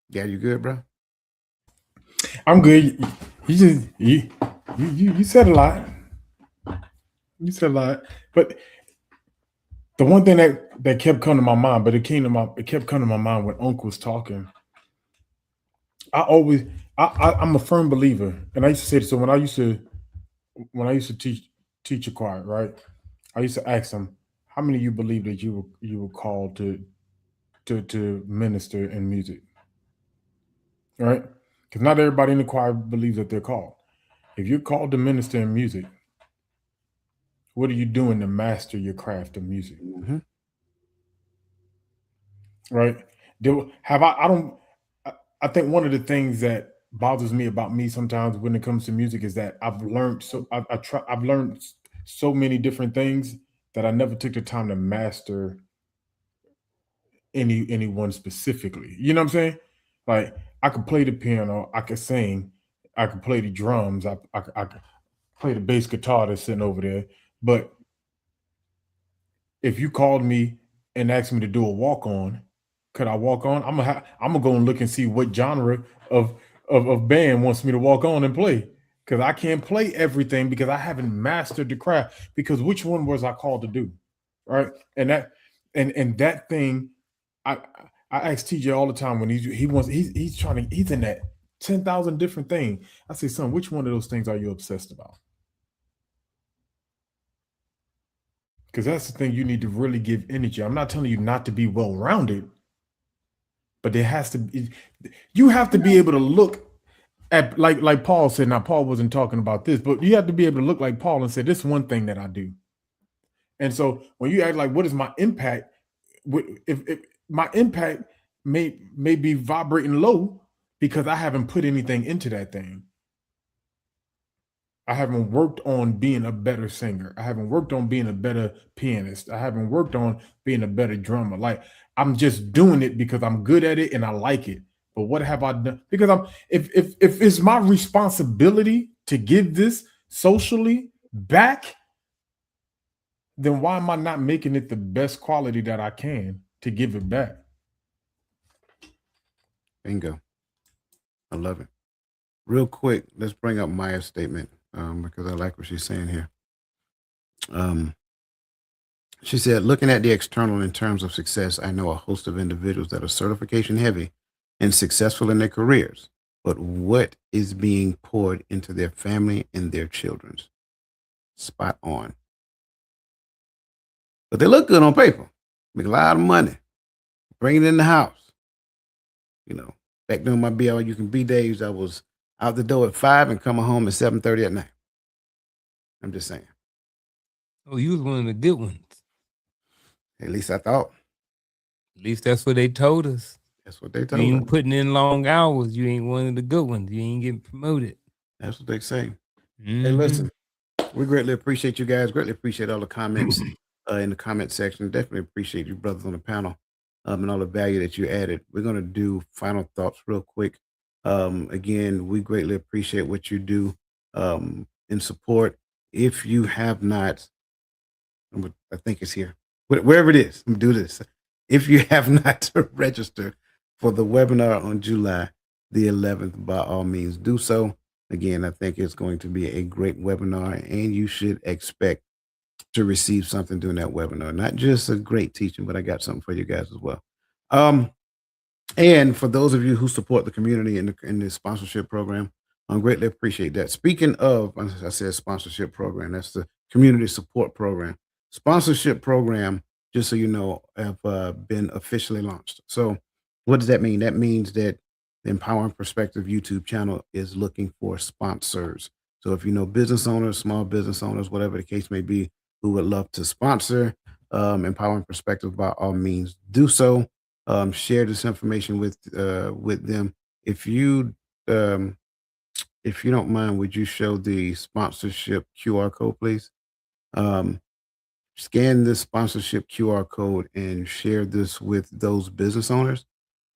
Yeah, you good, bro? I'm good. You said a lot. You said a lot, but the one thing that kept coming to my mind, but it kept coming to my mind when Uncle was talking. I'm a firm believer, and I used to say this. So when I used to teach a choir, right? I used to ask them, "How many of you believe that you were called to minister in music?" Right? Because not everybody in the choir believes that they're called. If you're called to minister in music, what are you doing to master your craft of music? Mm-hmm. Right? I think one of the things that bothers me about me sometimes when it comes to music is that I've learned I've learned so many different things that I never took the time to master anyone specifically. You know what I'm saying? Like I could play the piano, I could sing, I could play the drums, I could play the bass guitar that's sitting over there. But if you called me and asked me to do a walk on, could I walk on? I'm gonna go and look and see what genre of band wants me to walk on and play, because I can't play everything because I haven't mastered the craft. Because which one was I called to do, right? And that thing, I ask TJ all the time when he's in that 10,000 different thing. I say, son, which one of those things are you obsessed about? Because that's the thing you need to really give energy. I'm not telling you not to be well-rounded, but there has to be, you have to be able to look at, like Paul said. Now, Paul wasn't talking about this, but you have to be able to look like Paul and say, this one thing that I do. And so when you act like, what is my impact? If my impact may be vibrating low because I haven't put anything into that thing. I haven't worked on being a better singer. I haven't worked on being a better pianist. I haven't worked on being a better drummer. Like, I'm just doing it because I'm good at it and I like it. But what have I done? Because if it's my responsibility to give this socially back, then why am I not making it the best quality that I can to give it back? Bingo. I love it. Real quick, let's bring up Maya's statement, because I like what she's saying here. She said, looking at the external in terms of success, I know a host of individuals that are certification heavy and successful in their careers, but what is being poured into their family and their children's? Spot on. But they look good on paper. Make a lot of money. Bring it in the house. You know, back during my Be All You Can Be days, I was out the door at 5 and coming home at 7:30 at night. I'm just saying. Oh, you was one of the good ones. At least I thought. At least that's what they told us. That's what they You told us. ain't putting in long hours. You ain't one of the good ones. You ain't getting promoted. That's what they say. Mhm. Hey, listen, we greatly appreciate you guys. Greatly appreciate all the comments in the comment section. Definitely appreciate you brothers on the panel, and all the value that you added. We're going to do final thoughts real quick. Again, we greatly appreciate what you do in support. If you have not, I think it's here, wherever it is, I'm gonna do this. If you have not registered for the webinar on July the 11th, by all means do so. Again, I think it's going to be a great webinar, and you should expect to receive something during that webinar. Not just a great teaching, but I got something for you guys as well. And for those of you who support the community in the sponsorship program, I greatly appreciate that. Speaking of, as I said, sponsorship program, that's the community support program. Sponsorship program, just so you know, have been officially launched. So what does that mean? That means that the Empowering Perspective YouTube channel is looking for sponsors. So if you know business owners, small business owners, whatever the case may be, who would love to sponsor Empowering Perspective, by all means do so. Share this information with them. If you don't mind, would you show the sponsorship QR code, please? Scan this sponsorship QR code and share this with those business owners.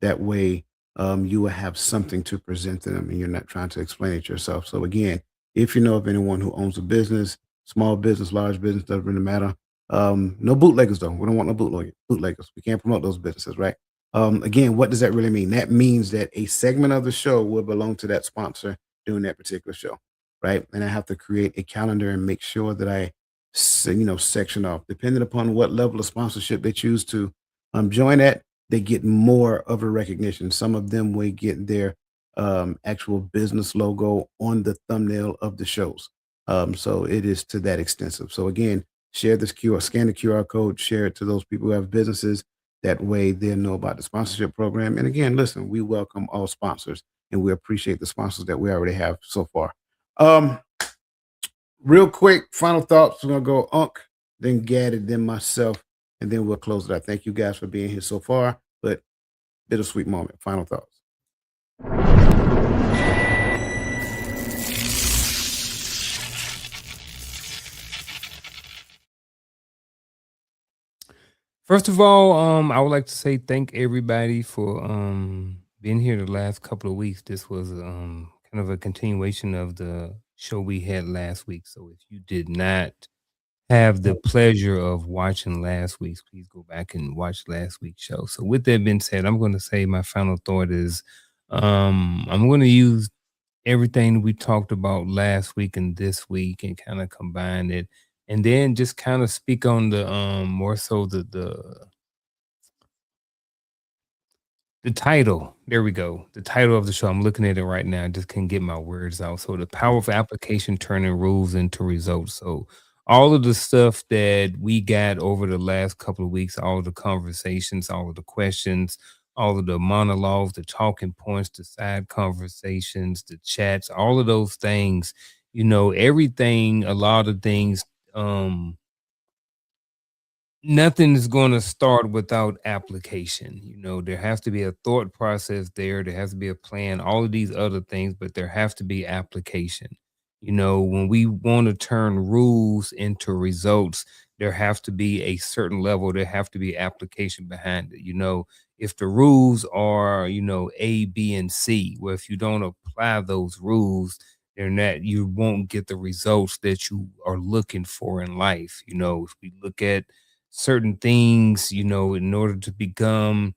That way, you will have something to present to them, and you're not trying to explain it yourself. So again, if you know of anyone who owns a business, small business, large business, doesn't really matter. No bootleggers though. We don't want no bootleggers. We can't promote those businesses, right? Again, what does that really mean? That means that a segment of the show will belong to that sponsor during that particular show, right? And I have to create a calendar and make sure that I, section off. Depending upon what level of sponsorship they choose to join at, they get more of a recognition. Some of them will get their actual business logo on the thumbnail of the shows. So it is to that extensive. So again, share this scan the QR code, share it to those people who have businesses. That way they'll know about the sponsorship program. And again, listen, we welcome all sponsors, and we appreciate the sponsors that we already have so far. Real quick, final thoughts. We're going to go Unc, then Gaddy, then myself, and then we'll close it out. Thank you guys for being here so far, but bittersweet moment. Final thoughts. First of all, I would like to say thank everybody for being here the last couple of weeks. This was kind of a continuation of the show we had last week. So if you did not have the pleasure of watching last week's, please go back and watch last week's show. So with that being said, I'm going to say my final thought is I'm going to use everything we talked about last week and this week and kind of combine it, and then just kind of speak on the more so the title. There we go. The title of the show. I'm looking at it right now. I just can't get my words out. So the power of application turning rules into results. So all of the stuff that we got over the last couple of weeks, all of the conversations, all of the questions, all of the monologues, the talking points, the side conversations, the chats, all of those things, everything, a lot of things, nothing is going to start without application. There has to be a thought process there has to be a plan, all of these other things, but there has to be application. When we want to turn rules into results, there have to be a certain level, there have to be application behind it. If the rules are, A, B, and C, well, if you don't apply those rules, then that you won't get the results that you are looking for in life. If we look at certain things, in order to become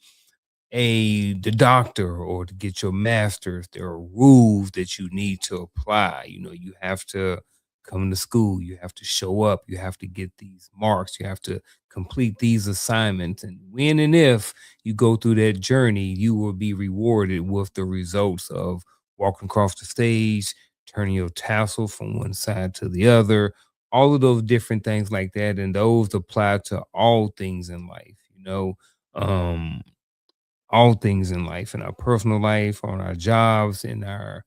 the doctor or to get your master's, there are rules that you need to apply. You have to come to school, you have to show up, you have to get these marks, you have to complete these assignments. And when and if you go through that journey, you will be rewarded with the results of walking across the stage, turning your tassel from one side to the other, all of those different things like that. And those apply to all things in life, um, all things in life, in our personal life, on our jobs, in our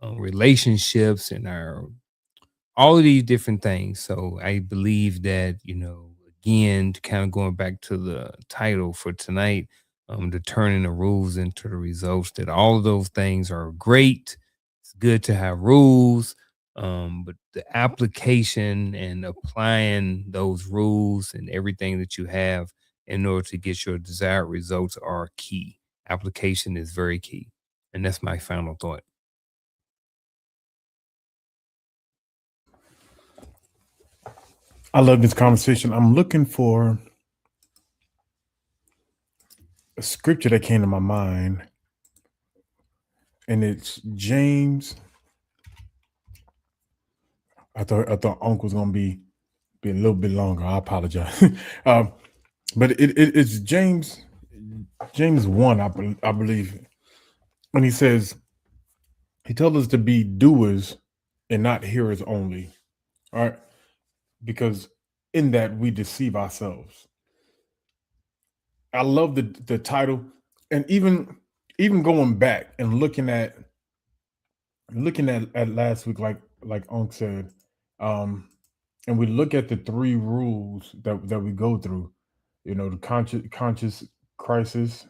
relationships, in our all of these different things. So I believe that, again, kind of going back to the title for tonight, the turning the rules into the results, that all of those things are great. It's good to have rules. But the application and applying those rules and everything that you have in order to get your desired results are key. Application is very key. And that's my final thought. I love this conversation. I'm looking for a scripture that came to my mind, and it's James. I thought Uncle's gonna be a little bit longer. I apologize, but it's James 1, I believe, and he told us to be doers and not hearers only. All right, because in that we deceive ourselves. I love the title, and even going back and looking at last week, like Unc said, and we look at the 3 rules that we go through. The conscious crisis,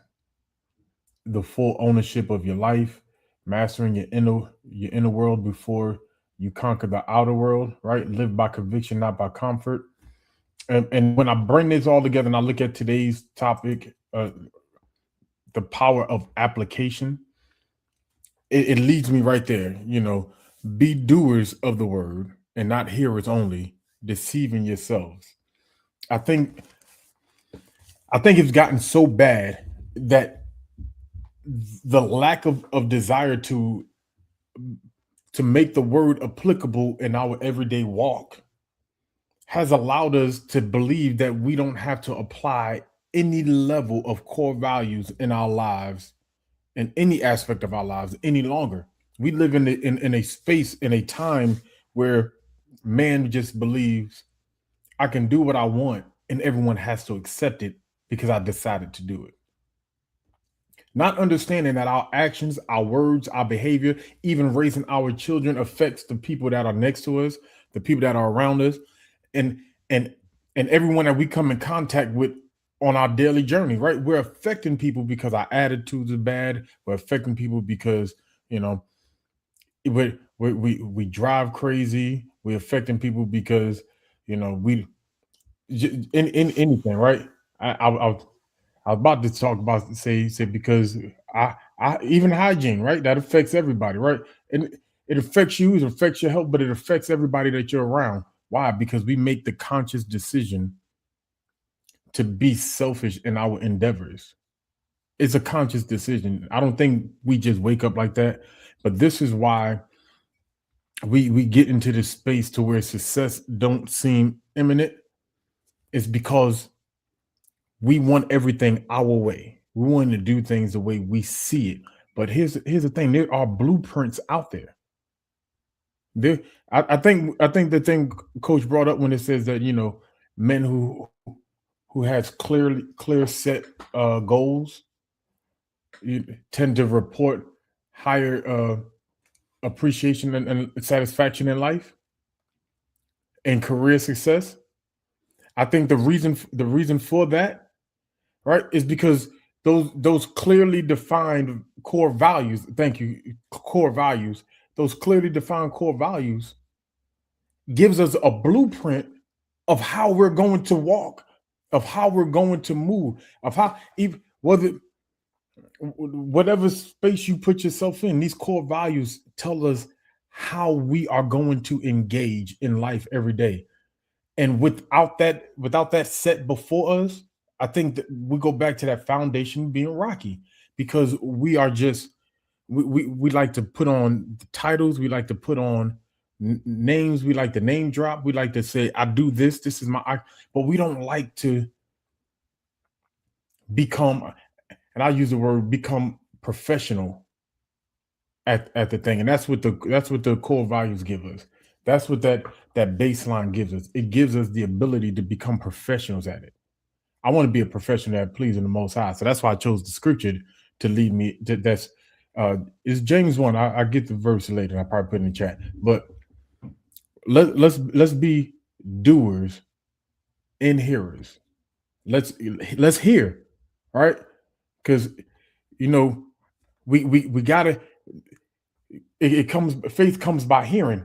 the full ownership of your life, mastering your inner world before you conquer the outer world. Right, live by conviction, not by comfort. And when I bring this all together and I look at today's topic, the power of application, it leads me right there. Be doers of the word and not hearers only, deceiving yourselves. I think it's gotten so bad that the lack of desire to make the word applicable in our everyday walk has allowed us to believe that we don't have to apply any level of core values in our lives, in any aspect of our lives, any longer. We live in a space, in a time where man just believes I can do what I want and everyone has to accept it because I decided to do it. Not understanding that our actions, our words, our behavior, even raising our children affects the people that are next to us, the people that are around us, and and and everyone that we come in contact with on our daily journey, right? We're affecting people because our attitudes are bad. We're affecting people because we drive crazy. We're affecting people because we in anything, right? I was about to talk about say because I even hygiene, right? That affects everybody, right? And it affects you, it affects your health, but it affects everybody that you're around. Why? Because we make the conscious decision to be selfish in our endeavors. It's a conscious decision. I don't think we just wake up like that, but this is why we get into this space to where success don't seem imminent. It's because we want everything our way. We want to do things the way we see it. But here's the thing: there are blueprints out there. There, I think the thing Coach brought up when it says that men who has clear set goals tend to report higher appreciation and satisfaction in life and career success. I think the reason for that, right, is because those clearly defined core values. Thank you, core values. Those clearly defined core values gives us a blueprint of how we're going to walk, of how we're going to move, of how even whatever space you put yourself in, these core values tell us how we are going to engage in life every day. And without that set before us, I think that we go back to that foundation being rocky, because we are just we like to put on titles, we like to put on names, we like to name drop, we like to say I do this, this is but we don't like to become, and I use the word become, professional at the thing. And that's what the core values give us. That's what that baseline gives us. It gives us the ability to become professionals at it. I want to be a professional at pleasing the Most High. So that's why I chose the scripture to lead me. That's is James 1. I get the verse later. I probably put it in the chat. But let's be doers and hearers. Let's hear, right? Because we gotta. It comes. Faith comes by hearing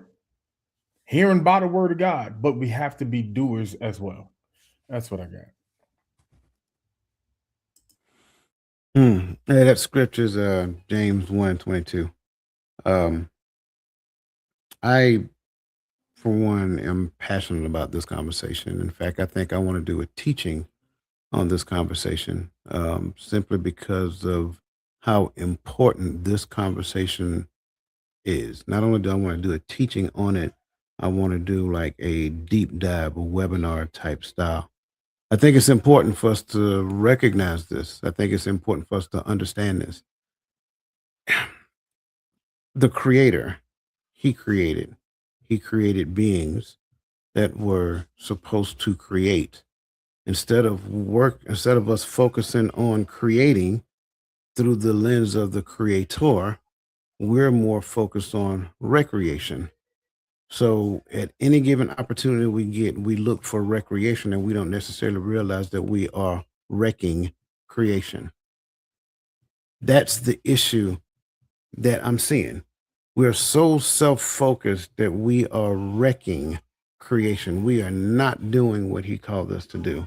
by the word of God. But we have to be doers as well. That's what I got. Yeah, that scripture's James 1:22. I, for one, am passionate about this conversation. In fact, I think I want to do a teaching on this conversation, simply because of how important this conversation is. Not only do I want to do a teaching on it, I want to do like a deep dive, a webinar type style. I think it's important for us to recognize this. I think it's important for us to understand this. The Creator, He created beings that were supposed to create. Instead of us focusing on creating through the lens of the Creator, we're more focused on recreation. So at any given opportunity we get, we look for recreation, and we don't necessarily realize that we are wrecking creation. That's the issue that I'm seeing. We're so self-focused that we are wrecking creation. We are not doing what He called us to do.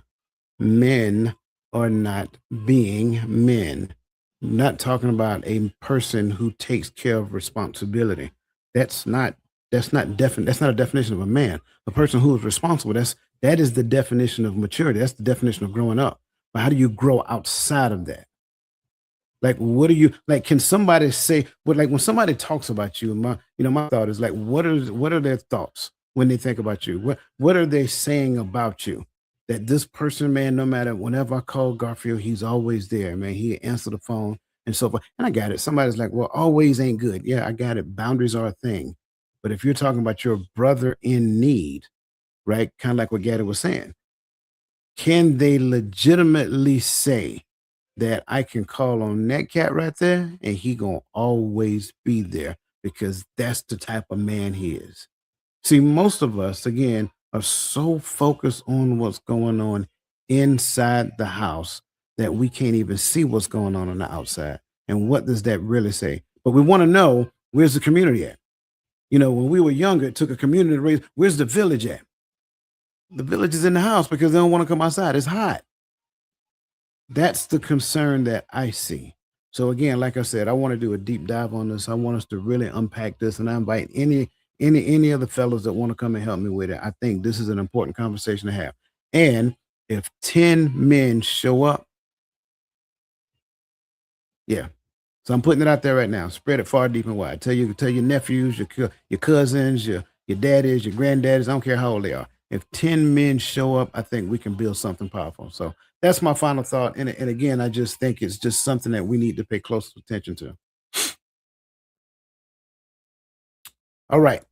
Men are not being men. I'm not talking about a person who takes care of responsibility. That's not a definition of a man. A person who is responsible, that is the definition of maturity. That's the definition of growing up. But how do you grow outside of that? Like, what do you like? Can somebody say, but like when somebody talks about you, my thought is like, what are their thoughts when they think about you? What are they saying about you? That this person, man, no matter, whenever I call Garfield, he's always there, man. He answer the phone and so forth. And I got it. Somebody's like, well, always ain't good. Yeah, I got it. Boundaries are a thing. But if you're talking about your brother in need, right? Kind of like what Gaddy was saying, can they legitimately say that I can call on that cat right there and he gonna always be there, because that's the type of man he is? See, most of us, again, are so focused on what's going on inside the house that we can't even see what's going on the outside. And what does that really say? But we want to know, where's the community at? When we were younger, it took a community to raise. Where's the village at? The village is in the house because they don't want to come outside. It's hot. That's the concern that I see. So again, like I said, I want to do a deep dive on this. I want us to really unpack this, and I invite any of the fellows that want to come and help me with it. I think this is an important conversation to have. And if 10 men show up, Yeah. So I'm putting it out there right now. Spread it far, deep, and wide. Tell your nephews, your cousins, your daddies, your granddaddies. I don't care how old they are. If 10 men show up, I think we can build something powerful. So that's my final thought. And again, I just think it's just something that we need to pay close attention to. All right.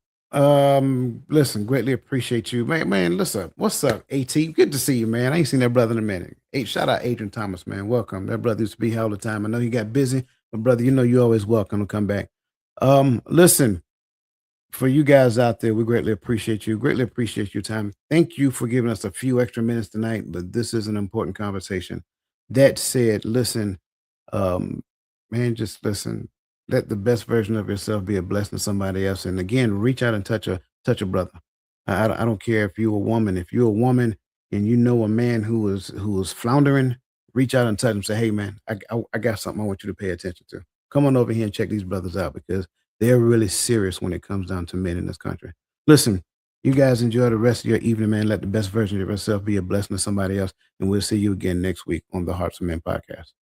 Listen, greatly appreciate you, man. Listen, what's up, AT? Good to see you, man. I ain't seen that brother in a minute. Hey, shout out Adrian Thomas, man. Welcome. That brother used to be here all the time. I know he got busy, but brother, you know you're always welcome to come back. Listen, for you guys out there, we greatly appreciate you. Greatly appreciate your time. Thank you for giving us a few extra minutes tonight, but this is an important conversation. That said, listen, man, just listen. Let the best version of yourself be a blessing to somebody else. And again, reach out and touch a brother. I don't care if you're a woman. If you're a woman and you know a man who is floundering, reach out and touch him. Say, hey, man, I got something I want you to pay attention to. Come on over here and check these brothers out because they're really serious when it comes down to men in this country. Listen, you guys enjoy the rest of your evening, man. Let the best version of yourself be a blessing to somebody else. And we'll see you again next week on the Hearts of Men podcast.